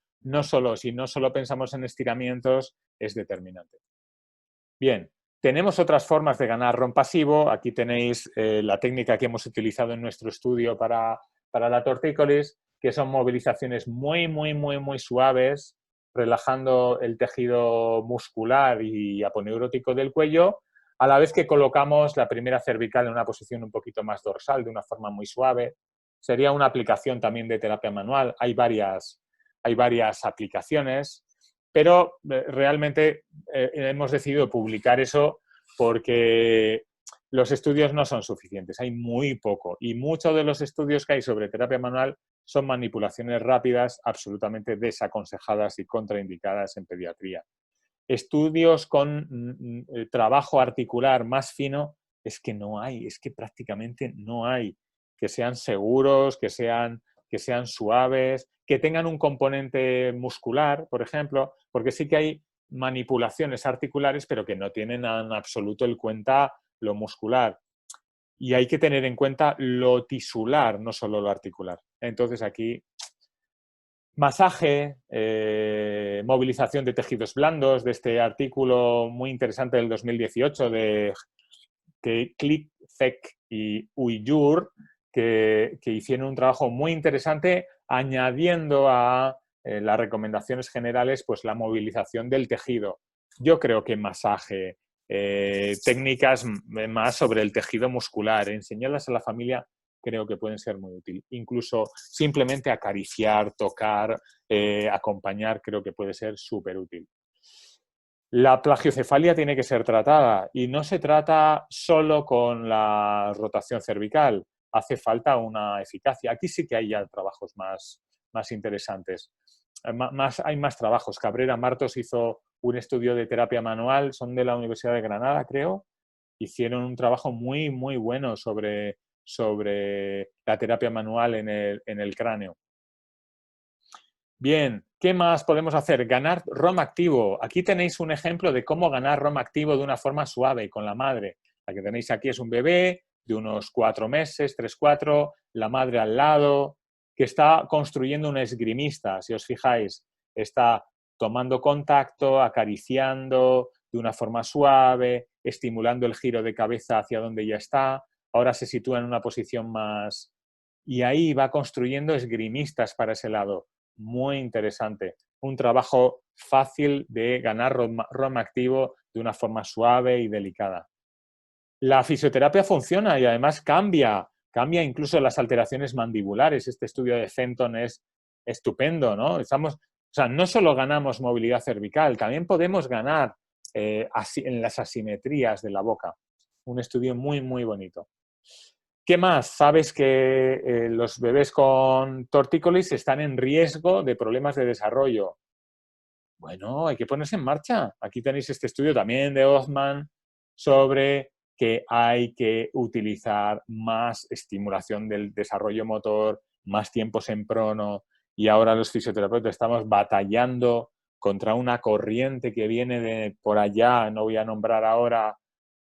S1: si no solo pensamos en estiramientos, es determinante. Bien, tenemos otras formas de ganar ROM pasivo. Aquí tenéis la técnica que hemos utilizado en nuestro estudio para la tortícolis, que son movilizaciones muy, muy, muy, muy suaves, relajando el tejido muscular y aponeurótico del cuello, a la vez que colocamos la primera cervical en una posición un poquito más dorsal, de una forma muy suave. Sería una aplicación también de terapia manual. Hay varias aplicaciones, pero realmente hemos decidido publicar eso porque los estudios no son suficientes, hay muy poco. Y muchos de los estudios que hay sobre terapia manual son manipulaciones rápidas absolutamente desaconsejadas y contraindicadas en pediatría. Estudios con trabajo articular más fino es que no hay, es que prácticamente no hay, que sean seguros, que sean suaves, que tengan un componente muscular, por ejemplo, porque sí que hay manipulaciones articulares, pero que no tienen en absoluto en cuenta lo muscular. Y hay que tener en cuenta lo tisular, no solo lo articular. Entonces aquí, masaje, movilización de tejidos blandos, de este artículo muy interesante del 2018 de Klik, Zek y Uyghur, que hicieron un trabajo muy interesante añadiendo a las recomendaciones generales pues la movilización del tejido. Yo creo que masaje, técnicas más sobre el tejido muscular, enseñarlas a la familia creo que pueden ser muy útiles. Incluso simplemente acariciar, tocar, acompañar creo que puede ser súper útil. La plagiocefalia tiene que ser tratada y no se trata solo con la rotación cervical, hace falta una eficacia. Aquí sí que hay ya trabajos más interesantes. Hay más trabajos. Cabrera Martos hizo un estudio de terapia manual, son de la Universidad de Granada, creo. Hicieron un trabajo muy, muy bueno sobre la terapia manual en el cráneo. Bien, ¿qué más podemos hacer? Ganar ROM activo. Aquí tenéis un ejemplo de cómo ganar ROM activo de una forma suave con la madre. La que tenéis aquí es un bebé de unos 4 meses, 3-4, la madre al lado, que está construyendo un esgrimista, si os fijáis. Está tomando contacto, acariciando de una forma suave, estimulando el giro de cabeza hacia donde ya está. Ahora se sitúa en una posición más... Y ahí va construyendo esgrimistas para ese lado. Muy interesante. Un trabajo fácil de ganar ROM activo de una forma suave y delicada. La fisioterapia funciona y además cambia incluso las alteraciones mandibulares. Este estudio de Fenton es estupendo, ¿no? O sea, no solo ganamos movilidad cervical, también podemos ganar en las asimetrías de la boca. Un estudio muy, muy bonito. ¿Qué más? Sabes que los bebés con tortícolis están en riesgo de problemas de desarrollo. Bueno, hay que ponerse en marcha. Aquí tenéis este estudio también de Othman sobre que hay que utilizar más estimulación del desarrollo motor, más tiempos en prono, y ahora los fisioterapeutas estamos batallando contra una corriente que viene de por allá, no voy a nombrar ahora,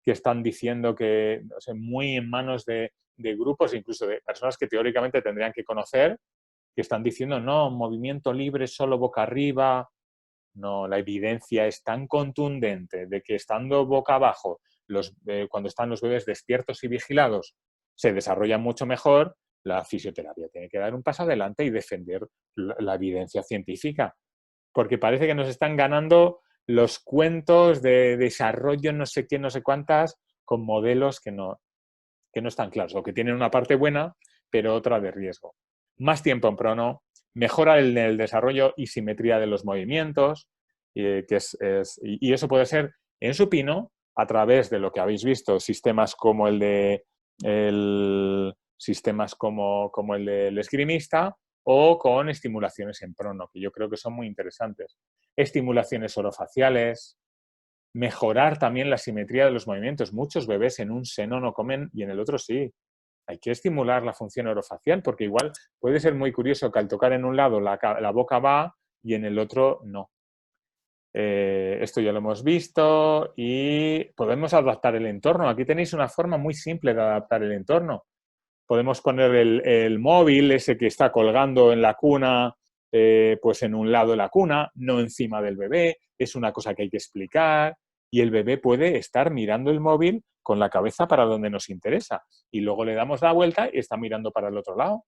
S1: que están diciendo que, o sea, muy en manos de grupos, incluso de personas que teóricamente tendrían que conocer, que están diciendo, no, movimiento libre solo boca arriba. No, la evidencia es tan contundente de que estando boca abajo, cuando están los bebés despiertos y vigilados, se desarrollan mucho mejor. La fisioterapia tiene que dar un paso adelante y defender la evidencia científica, porque parece que nos están ganando los cuentos de desarrollo no sé qué, no sé cuántas, con modelos que no están claros, o que tienen una parte buena, pero otra de riesgo. Más tiempo en prono, mejora el desarrollo y simetría de los movimientos, y eso puede ser en supino a través de lo que habéis visto, sistemas como el del esgrimista, o con estimulaciones en prono, que yo creo que son muy interesantes. Estimulaciones orofaciales, mejorar también la simetría de los movimientos. Muchos bebés en un seno no comen y en el otro sí. Hay que estimular la función orofacial, porque igual puede ser muy curioso que al tocar en un lado la boca va y en el otro no. Esto ya lo hemos visto y podemos adaptar el entorno. Aquí tenéis una forma muy simple de adaptar el entorno. Podemos poner el móvil, ese que está colgando en la cuna, pues en un lado de la cuna, no encima del bebé. Es una cosa que hay que explicar y el bebé puede estar mirando el móvil con la cabeza para donde nos interesa y luego le damos la vuelta y está mirando para el otro lado.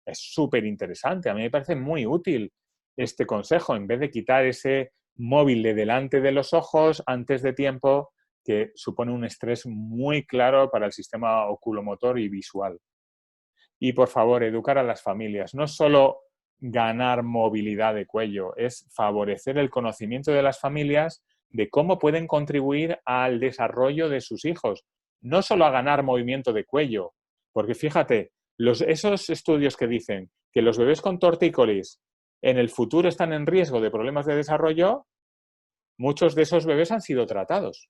S1: Es súper interesante. A mí me parece muy útil este consejo, en vez de quitar ese móvil de delante de los ojos antes de tiempo, que supone un estrés muy claro para el sistema oculomotor y visual. Y por favor, educar a las familias. No solo ganar movilidad de cuello, es favorecer el conocimiento de las familias de cómo pueden contribuir al desarrollo de sus hijos. No solo a ganar movimiento de cuello, porque fíjate, esos estudios que dicen que los bebés con tortícolis en el futuro están en riesgo de problemas de desarrollo, muchos de esos bebés han sido tratados.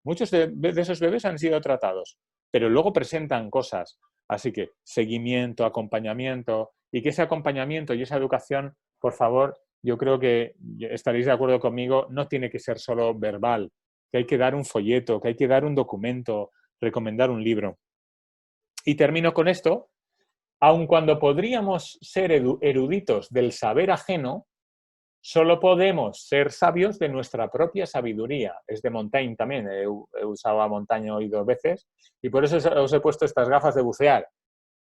S1: Muchos de esos bebés han sido tratados, pero luego presentan cosas. Así que seguimiento, acompañamiento, y que ese acompañamiento y esa educación, por favor, yo creo que estaréis de acuerdo conmigo, no tiene que ser solo verbal, que hay que dar un folleto, que hay que dar un documento, recomendar un libro. Y termino con esto. Aun cuando podríamos ser eruditos del saber ajeno, solo podemos ser sabios de nuestra propia sabiduría. Es de Montaigne también, he usado a Montaigne hoy 2 veces, y por eso os he puesto estas gafas de bucear,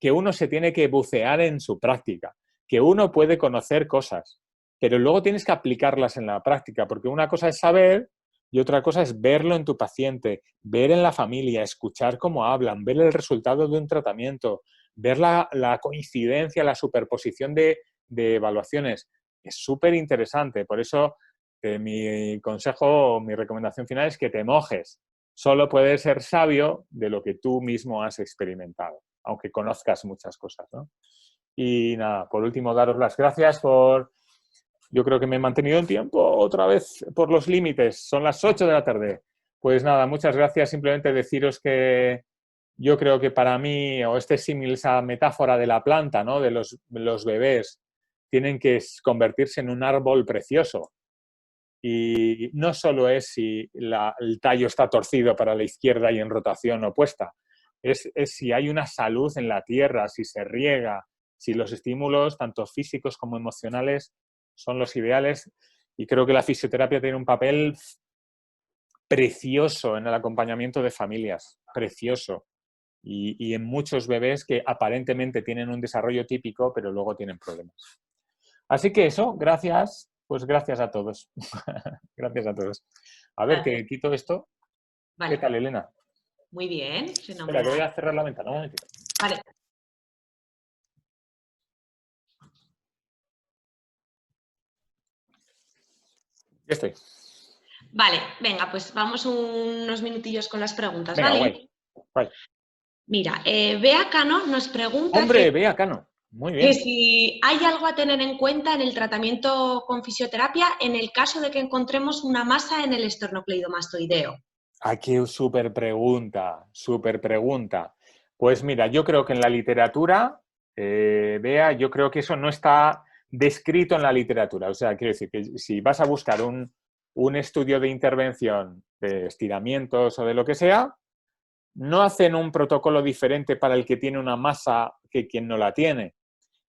S1: que uno se tiene que bucear en su práctica, que uno puede conocer cosas, pero luego tienes que aplicarlas en la práctica, porque una cosa es saber y otra cosa es verlo en tu paciente, ver en la familia, escuchar cómo hablan, ver el resultado de un tratamiento, ver la coincidencia, la superposición de evaluaciones. Es súper interesante. Por eso mi consejo, mi recomendación final es que te mojes. Solo puedes ser sabio de lo que tú mismo has experimentado, aunque conozcas muchas cosas, ¿no? Y nada, por último, daros las gracias por... Yo creo que me he mantenido en tiempo otra vez por los límites. Son las 8 de la tarde. Pues nada, muchas gracias. Simplemente deciros que yo creo que para mí, o este símil, esa metáfora de la planta, ¿no? De los bebés, tienen que convertirse en un árbol precioso. Y no solo es si el tallo está torcido para la izquierda y en rotación opuesta, es si hay una salud en la tierra, si se riega, si los estímulos, tanto físicos como emocionales, son los ideales. Y creo que la fisioterapia tiene un papel precioso en el acompañamiento de familias, precioso. Y en muchos bebés que aparentemente tienen un desarrollo típico, pero luego tienen problemas. Así que eso, gracias, pues gracias a todos. Gracias a todos. A ver, que quito esto.
S2: Vale.
S1: ¿Qué tal, Elena?
S2: Muy bien,
S1: Espera, que voy a cerrar la ventana, un momentito.
S2: Vale.
S1: Ya estoy.
S2: Vale, venga, pues vamos unos minutillos con las preguntas,
S1: Venga, guay.
S2: ¿vale?
S1: Guay.
S2: Mira, Bea Cano nos pregunta
S1: Hombre, vea, Cano. Muy
S2: que
S1: bien.
S2: si hay algo a tener en cuenta en el tratamiento con fisioterapia en el caso de que encontremos una masa en el esternocleidomastoideo.
S1: Aquí súper pregunta, súper pregunta. Pues mira, yo creo que en la literatura, Bea, yo creo que eso no está descrito en la literatura. O sea, quiero decir que si vas a buscar un estudio de intervención de estiramientos o de lo que sea, no hacen un protocolo diferente para el que tiene una masa que quien no la tiene.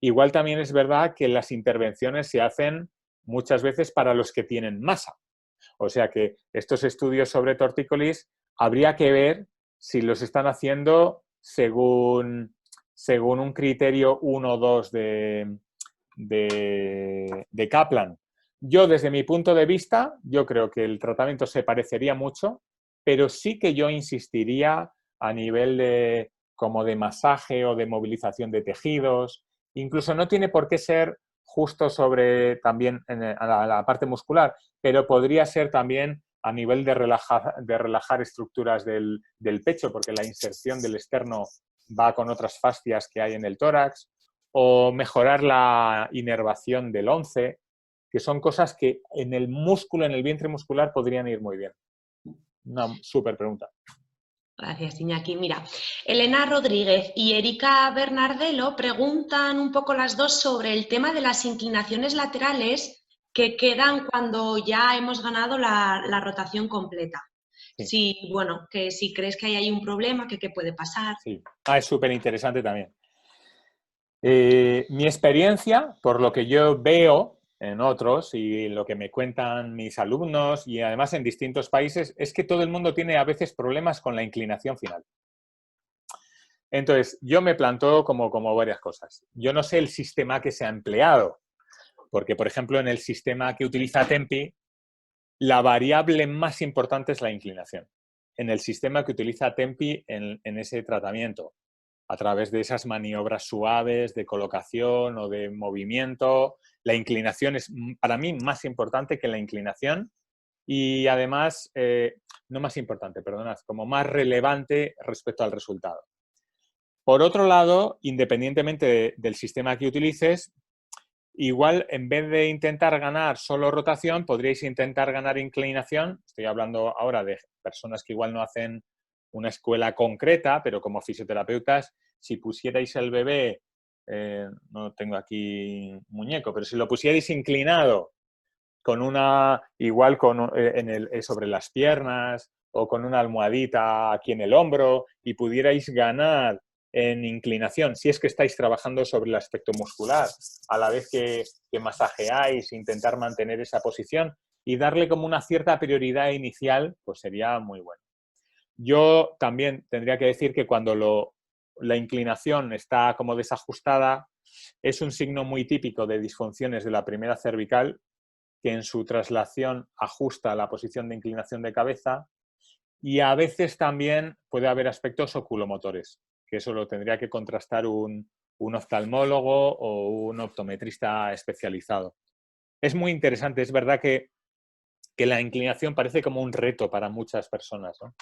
S1: Igual también es verdad que las intervenciones se hacen muchas veces para los que tienen masa. O sea que estos estudios sobre tortícolis habría que ver si los están haciendo según un criterio 1 o 2 de Kaplan. Yo, desde mi punto de vista, yo creo que el tratamiento se parecería mucho, pero sí que yo insistiría a nivel de, como de masaje o de movilización de tejidos. Incluso no tiene por qué ser justo sobre también a la parte muscular, pero podría ser también a nivel de relajar estructuras del pecho, porque la inserción del externo va con otras fascias que hay en el tórax, o mejorar la inervación del 11, que son cosas que en el músculo, en el vientre muscular, podrían ir muy bien. Una súper pregunta.
S2: Gracias, Iñaki. Mira, Elena Rodríguez y Erika Bernardelo preguntan un poco las dos sobre el tema de las inclinaciones laterales que quedan cuando ya hemos ganado la rotación completa.
S1: Sí,
S2: Si, bueno, que si crees que hay ahí un problema, que qué puede pasar.
S1: sí. Ah, es súper interesante también. Mi experiencia, por lo que yo veo en otros y lo que me cuentan mis alumnos y además en distintos países, es que todo el mundo tiene a veces problemas con la inclinación final. Entonces, yo me planteo como varias cosas. Yo no sé el sistema que se ha empleado, porque, por ejemplo, en el sistema que utiliza Tempi, la variable más importante es la inclinación. En el sistema que utiliza Tempi en ese tratamiento, a través de esas maniobras suaves de colocación o de movimiento, la inclinación es para mí más importante que la inclinación y además, no más importante, perdonad, como más relevante respecto al resultado. Por otro lado, independientemente del sistema que utilices, igual en vez de intentar ganar solo rotación, podríais intentar ganar inclinación. Estoy hablando ahora de personas que igual no hacen una escuela concreta, pero como fisioterapeutas, si pusierais el bebé, no tengo aquí muñeco, pero si lo pusierais inclinado con una, igual sobre las piernas o con una almohadita aquí en el hombro y pudierais ganar en inclinación, si es que estáis trabajando sobre el aspecto muscular, a la vez que masajeáis, intentar mantener esa posición y darle como una cierta prioridad inicial, pues sería muy bueno. Yo también tendría que decir que cuando la inclinación está como desajustada, es un signo muy típico de disfunciones de la primera cervical que en su traslación ajusta la posición de inclinación de cabeza y a veces también puede haber aspectos oculomotores, que eso lo tendría que contrastar un oftalmólogo o un optometrista especializado. Es muy interesante, es verdad que la inclinación parece como un reto para muchas personas, ¿no?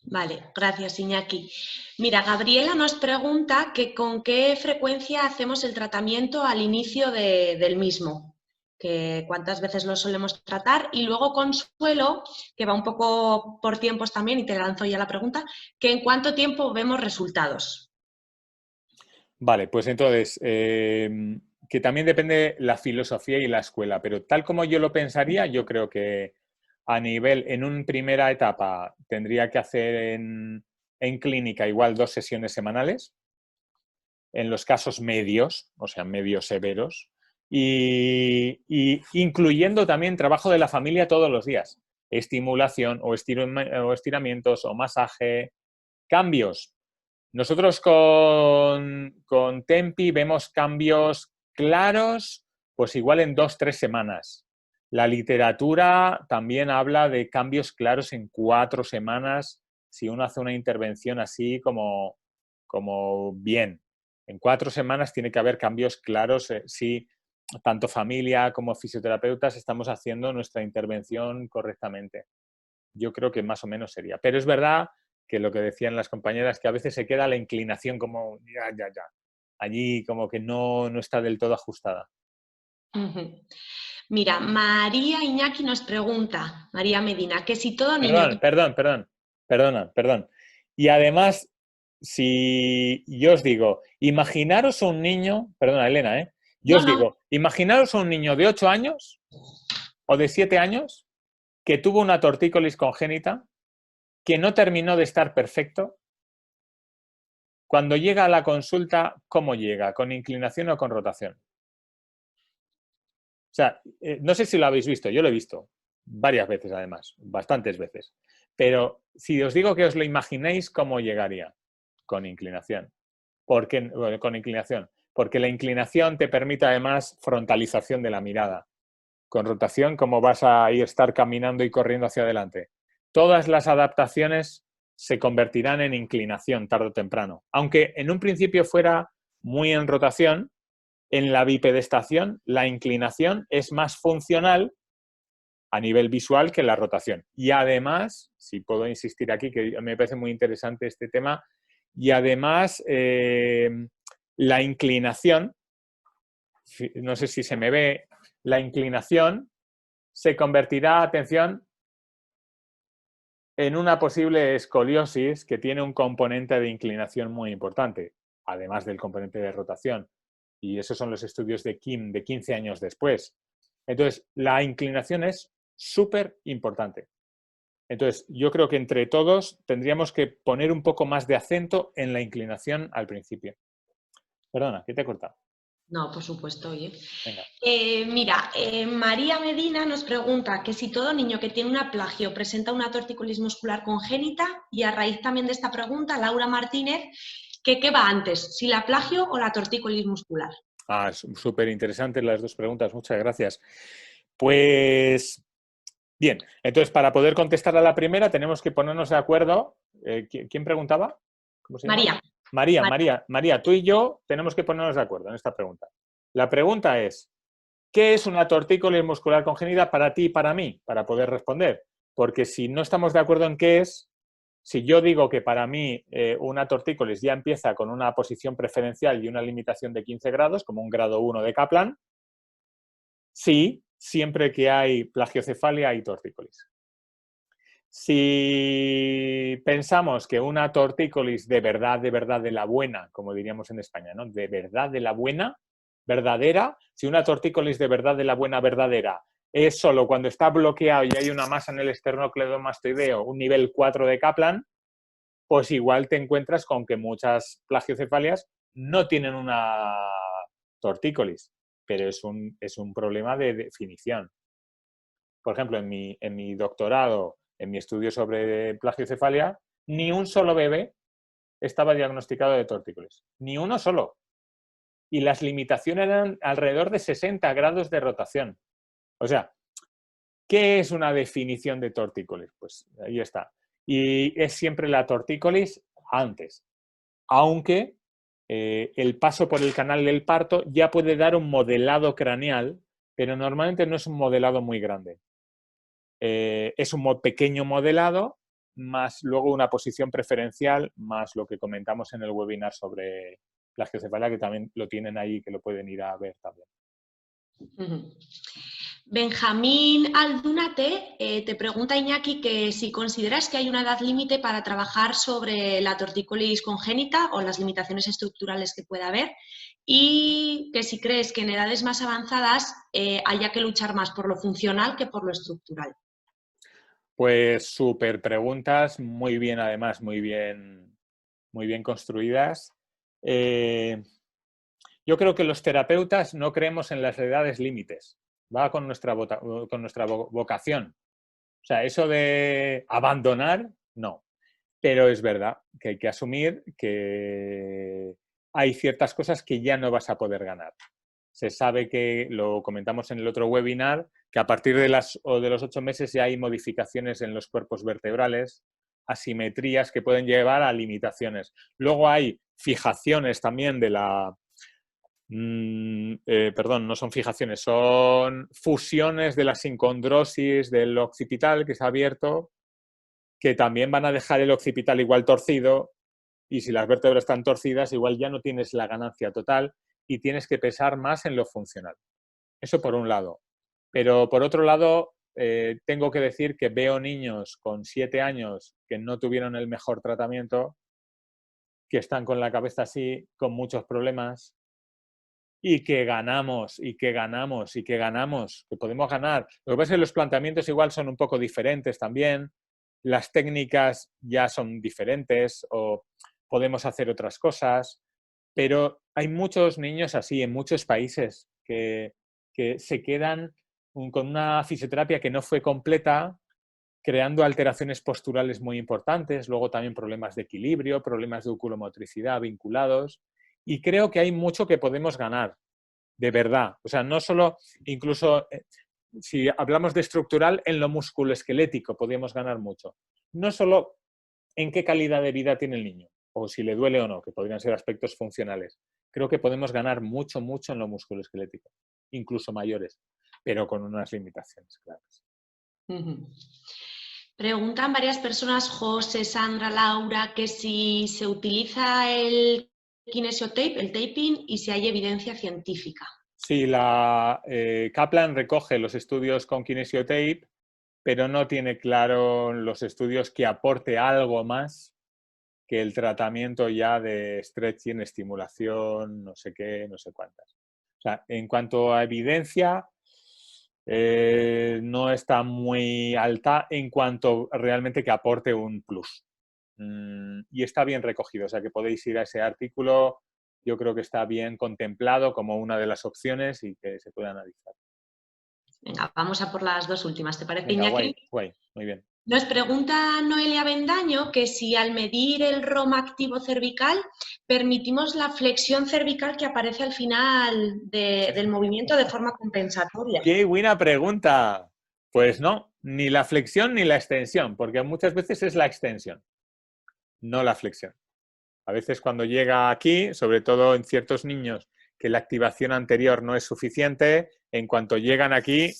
S2: Vale, gracias, Iñaki. Mira, Gabriela nos pregunta que con qué frecuencia hacemos el tratamiento al inicio del mismo, que cuántas veces lo solemos tratar, y luego Consuelo, que va un poco por tiempos también, y te lanzo ya la pregunta, que en cuánto tiempo vemos resultados.
S1: Vale, pues entonces, que también depende la filosofía y la escuela, pero tal como yo lo pensaría, yo creo que a nivel, en una primera etapa, tendría que hacer en clínica igual 2 sesiones semanales, en los casos medios, o sea, medios severos, y incluyendo también trabajo de la familia todos los días, estimulación o estiramientos o masaje, cambios. Nosotros con Tempi vemos cambios claros, pues igual en 2 o 3 semanas. La literatura también habla de cambios claros en 4 semanas si uno hace una intervención así como bien. En 4 semanas tiene que haber cambios claros. Sí, tanto familia como fisioterapeutas estamos haciendo nuestra intervención correctamente. Yo creo que más o menos sería. Pero es verdad que lo que decían las compañeras, que a veces se queda la inclinación como ya. Allí como que no está del todo ajustada.
S2: Mira, María Iñaki nos pregunta, María Medina, que si todo niño...
S1: Perdón. Y además, si yo os digo, imaginaros un niño, perdona Elena, yo os digo, imaginaros un niño de 8 años o de 7 años que tuvo una tortícolis congénita, que no terminó de estar perfecto. Cuando llega a la consulta, ¿cómo llega? ¿Con inclinación o con rotación? O sea, no sé si lo habéis visto, yo lo he visto varias veces además, bastantes veces. Pero si os digo que os lo imaginéis, ¿cómo llegaría? Con inclinación. Bueno, con inclinación. Porque la inclinación te permite además frontalización de la mirada. Con rotación, ¿cómo vas a estar caminando y corriendo hacia adelante? Todas las adaptaciones se convertirán en inclinación tarde o temprano. Aunque en un principio fuera muy en rotación, en la bipedestación la inclinación es más funcional a nivel visual que la rotación. Y además, si puedo insistir aquí, que me parece muy interesante este tema, y además la inclinación, no sé si se me ve, la inclinación se convertirá, atención, en una posible escoliosis que tiene un componente de inclinación muy importante, además del componente de rotación. Y esos son los estudios de Kim de 15 años después. Entonces, la inclinación es súper importante. Entonces, yo creo que entre todos tendríamos que poner un poco más de acento en la inclinación al principio. Perdona, ¿qué te he cortado?
S2: No, por supuesto, oye.
S1: Venga.
S2: Mira, María Medina nos pregunta que si todo niño que tiene una plagio presenta una tortícolis muscular congénita, y a raíz también de esta pregunta, Laura Martínez, que ¿qué va antes? ¿Si la plagio o la tortícolis muscular?
S1: Súper interesantes las dos preguntas, muchas gracias. Pues bien, entonces para poder contestar a la primera tenemos que ponernos de acuerdo. ¿Quién preguntaba? ¿Cómo se llama? María, tú y yo tenemos que ponernos de acuerdo en esta pregunta. La pregunta es, ¿qué es una tortícolis muscular congénita para ti y para mí? Para poder responder. Porque si no estamos de acuerdo en qué es, si yo digo que para mí una tortícolis ya empieza con una posición preferencial y una limitación de 15 grados, como un grado 1 de Kaplan, sí, siempre que hay plagiocefalia hay tortícolis. Si pensamos que una tortícolis de verdad de la buena, como diríamos en España, ¿no? De verdad de la buena, verdadera, si una tortícolis de verdad de la buena, verdadera, es solo cuando está bloqueado y hay una masa en el esternocleidomastoideo, un nivel 4 de Kaplan, pues igual te encuentras con que muchas plagiocefalias no tienen una tortícolis, pero es un problema de definición. Por ejemplo, en mi doctorado, en mi estudio sobre plagiocefalia, ni un solo bebé estaba diagnosticado de tortícolis. Ni uno solo. Y las limitaciones eran alrededor de 60 grados de rotación. O sea, ¿qué es una definición de tortícolis? Pues ahí está. Y es siempre la tortícolis antes. Aunque el paso por el canal del parto ya puede dar un modelado craneal, pero normalmente no es un modelado muy grande. Es un pequeño modelado, más luego una posición preferencial, más lo que comentamos en el webinar sobre plagiocefalia, que también lo tienen ahí, que lo pueden ir a ver también.
S2: Benjamín Aldunate te pregunta, Iñaki, que si consideras que hay una edad límite para trabajar sobre la tortícolis congénita o las limitaciones estructurales que pueda haber, y que si crees que en edades más avanzadas haya que luchar más por lo funcional que por lo estructural.
S1: Pues súper preguntas, muy bien además, muy bien construidas. Yo creo que los terapeutas no creemos en las edades límites, va con nuestra vocación. O sea, eso de abandonar, no. Pero es verdad que hay que asumir que hay ciertas cosas que ya no vas a poder ganar. Se sabe que, lo comentamos en el otro webinar, que a partir de los 8 meses ya hay modificaciones en los cuerpos vertebrales, asimetrías que pueden llevar a limitaciones. Luego hay fijaciones también de la Perdón, no son fijaciones, son fusiones de la sincondrosis del occipital que se ha abierto, que también van a dejar el occipital igual torcido, y si las vértebras están torcidas, igual ya no tienes la ganancia total y tienes que pesar más en lo funcional. Eso por un lado. Pero por otro lado, tengo que decir que veo niños con 7 años que no tuvieron el mejor tratamiento, que están con la cabeza así, con muchos problemas, y que ganamos, y que ganamos, y que ganamos, que podemos ganar. Lo que pasa es que los planteamientos igual son un poco diferentes también, las técnicas ya son diferentes o podemos hacer otras cosas, pero hay muchos niños así en muchos países que se quedan con una fisioterapia que no fue completa, creando alteraciones posturales muy importantes, luego también problemas de equilibrio, problemas de oculomotricidad vinculados, y creo que hay mucho que podemos ganar, de verdad. O sea, no solo, incluso si hablamos de estructural, en lo musculoesquelético podríamos ganar mucho. No solo en qué calidad de vida tiene el niño, o si le duele o no, que podrían ser aspectos funcionales. Creo que podemos ganar mucho, mucho en lo musculoesquelético, incluso mayores, pero con unas limitaciones claras.
S2: Preguntan varias personas, José, Sandra, Laura, que si se utiliza el kinesiotape, el taping, y si hay evidencia científica.
S1: Sí, la Kaplan recoge los estudios con kinesiotape, pero no tiene claro los estudios que aporte algo más que el tratamiento ya de stretching, estimulación, no sé qué, no sé cuántas. O sea, en cuanto a evidencia, no está muy alta en cuanto realmente que aporte un plus. Y está bien recogido, o sea que podéis ir a ese artículo, yo creo que está bien contemplado como una de las opciones y que se puede analizar.
S2: Venga, vamos a por las dos últimas, ¿te parece,
S1: Venga,
S2: Iñaki?
S1: guay, guay, muy bien.
S2: Nos pregunta Noelia Bendaño que si al medir el ROM activo cervical permitimos la flexión cervical que aparece al final del movimiento de forma compensatoria.
S1: ¡Qué buena pregunta! Pues no, ni la flexión ni la extensión, porque muchas veces es la extensión, no la flexión. A veces cuando llega aquí, sobre todo en ciertos niños que la activación anterior no es suficiente, en cuanto llegan aquí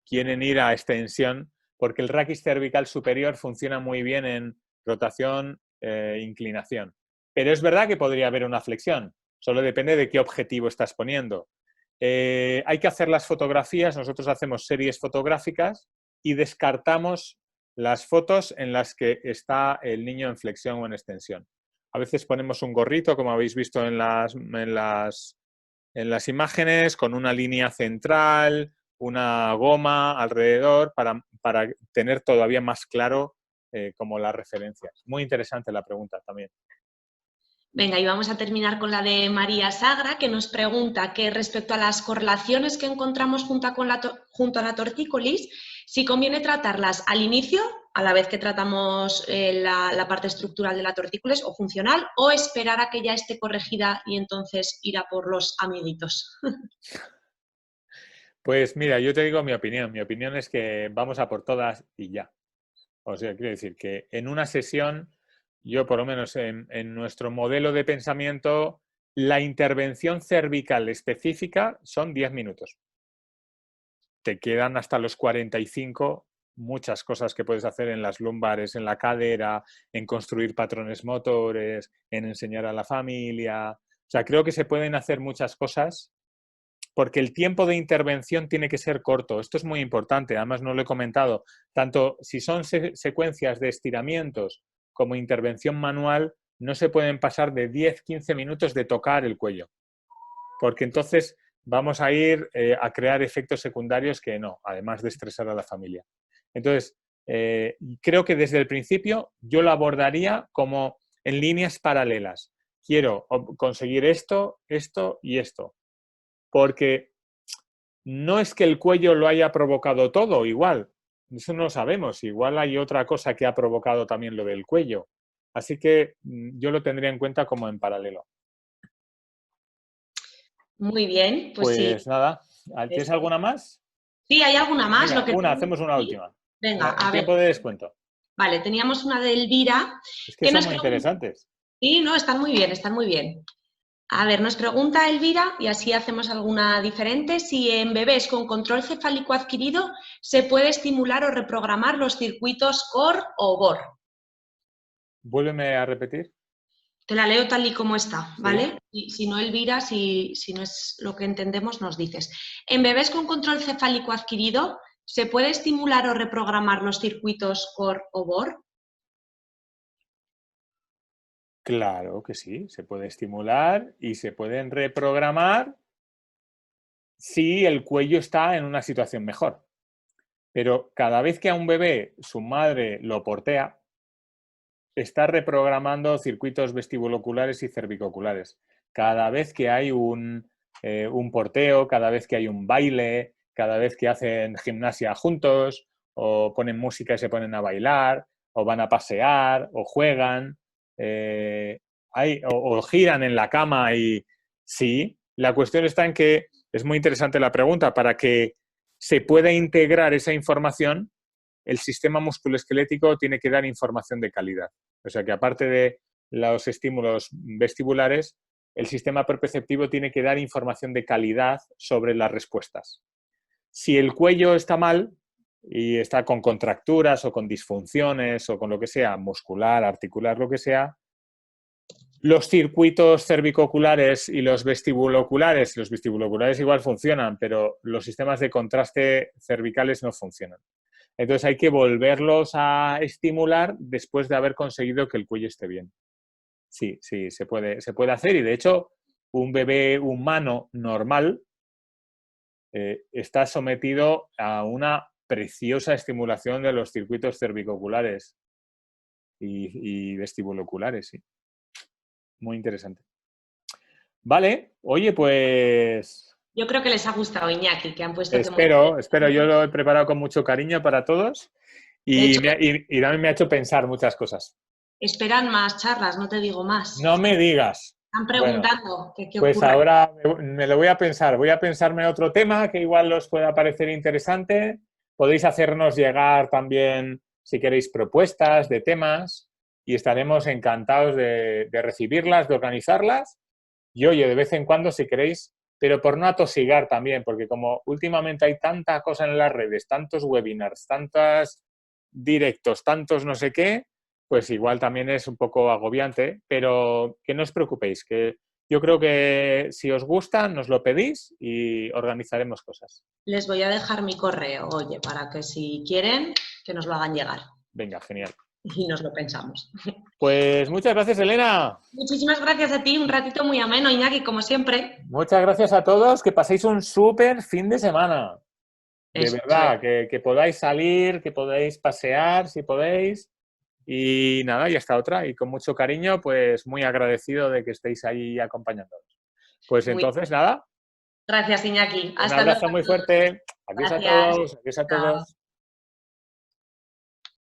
S1: quieren ir a extensión, porque el raquis cervical superior funciona muy bien en rotación e inclinación. Pero es verdad que podría haber una flexión, solo depende de qué objetivo estás poniendo. Hay que hacer las fotografías, nosotros hacemos series fotográficas y descartamos las fotos en las que está el niño en flexión o en extensión. A veces ponemos un gorrito, como habéis visto en las imágenes, con una línea central, una goma alrededor, para tener todavía más claro como las referencias. Muy interesante la pregunta también.
S2: Venga, y vamos a terminar con la de María Sagra, que nos pregunta que respecto a las correlaciones que encontramos junto a la tortícolis, si conviene tratarlas al inicio, a la vez que tratamos la parte estructural de la tortícolis o funcional, o esperar a que ya esté corregida y entonces ir a por los amiguitos.
S1: Pues mira, yo te digo mi opinión. Mi opinión es que vamos a por todas y ya. O sea, quiero decir que en una sesión, yo por lo menos en nuestro modelo de pensamiento, la intervención cervical específica son 10 minutos. Te quedan hasta los 45 muchas cosas que puedes hacer en las lumbares, en la cadera, en construir patrones motores, en enseñar a la familia. O sea, creo que se pueden hacer muchas cosas porque el tiempo de intervención tiene que ser corto. Esto es muy importante, además no lo he comentado. Tanto si son secuencias de estiramientos como intervención manual, no se pueden pasar de 10-15 minutos de tocar el cuello, porque entonces vamos a ir a crear efectos secundarios que no, además de estresar a la familia. Entonces, creo que desde el principio yo lo abordaría como en líneas paralelas. Quiero conseguir esto, esto y esto. Porque no es que el cuello lo haya provocado todo, igual. Eso no lo sabemos. Igual hay otra cosa que ha provocado también lo del cuello. Así que yo lo tendría en cuenta como en paralelo.
S2: Muy bien, pues sí.
S1: Nada, ¿tienes alguna más?
S2: Sí, hay alguna más.
S1: Venga,
S2: Lo que
S1: hacemos una última.
S2: Venga,
S1: En
S2: a ver.
S1: tiempo de descuento.
S2: Vale, teníamos una de Elvira.
S1: Es que son muy interesantes.
S2: Sí, no, están muy bien, están muy bien. A ver, nos pregunta Elvira, y así hacemos alguna diferente, si en bebés con control cefálico adquirido se puede estimular o reprogramar los circuitos COR o BOR.
S1: Vuélveme a repetir.
S2: Te la leo tal y como está, ¿vale?
S1: Sí.
S2: Y si no, Elvira, si no es lo que entendemos, nos dices. En bebés con control cefálico adquirido, ¿se puede estimular o reprogramar los circuitos COR o BOR?
S1: Claro que sí, se puede estimular y se pueden reprogramar si el cuello está en una situación mejor. Pero cada vez que a un bebé su madre lo portea, está reprogramando circuitos vestibuloculares y cervicoculares. Cada vez que hay un porteo, cada vez que hay un baile, cada vez que hacen gimnasia juntos, o ponen música y se ponen a bailar, o van a pasear, o juegan, o giran en la cama y sí, la cuestión está en que es muy interesante la pregunta, para que se pueda integrar esa información, el sistema musculoesquelético tiene que dar información de calidad. O sea que aparte de los estímulos vestibulares, el sistema proprioceptivo tiene que dar información de calidad sobre las respuestas. Si el cuello está mal y está con contracturas o con disfunciones o con lo que sea, muscular, articular, lo que sea, los circuitos cervicoculares y los vestibuloculares igual funcionan, pero los sistemas de contraste cervicales no funcionan. Entonces hay que volverlos a estimular después de haber conseguido que el cuello esté bien. Sí, se puede hacer y de hecho un bebé humano normal está sometido a una preciosa estimulación de los circuitos cervicoculares y vestibuloculares, sí. Muy interesante. Vale, oye, pues...
S2: Yo creo que les ha gustado, Iñaki, que han puesto que...
S1: Espero, yo lo he preparado con mucho cariño para todos
S2: De
S1: y
S2: hecho,
S1: también me ha hecho pensar muchas cosas.
S2: esperan más charlas, no te digo más.
S1: No me digas.
S2: Están
S1: Bueno,
S2: preguntando qué
S1: pues
S2: ocurre.
S1: ahora me lo voy a pensar. Voy a pensarme otro tema que igual os pueda parecer interesante. Podéis hacernos llegar también, si queréis, propuestas de temas y estaremos encantados de recibirlas, de organizarlas. Y oye, de vez en cuando, si queréis, pero por no atosigar también, porque como últimamente hay tanta cosa en las redes, tantos webinars, tantos directos, tantos no sé qué, pues igual también es un poco agobiante, pero que no os preocupéis, que yo creo que si os gusta, nos lo pedís y organizaremos cosas.
S2: Les voy a dejar mi correo, oye, para que si quieren, que nos lo hagan llegar.
S1: Venga, genial.
S2: Y nos lo pensamos.
S1: Pues muchas gracias, Elena.
S2: Muchísimas gracias a ti, un ratito muy ameno, Iñaki, como siempre.
S1: Muchas gracias a todos, que paséis un súper fin de semana. De
S2: Eso
S1: verdad,
S2: es.
S1: que podáis salir, que podáis pasear, si podéis. Y nada, y hasta otra. Y con mucho cariño, pues muy agradecido de que estéis ahí acompañándonos. Pues
S2: Muy
S1: entonces, nada,
S2: Gracias, Iñaki.
S1: un
S2: Hasta luego.
S1: abrazo muy fuerte. Adiós a
S2: Gracias.
S1: todos, adiós a
S2: Chao.
S1: todos.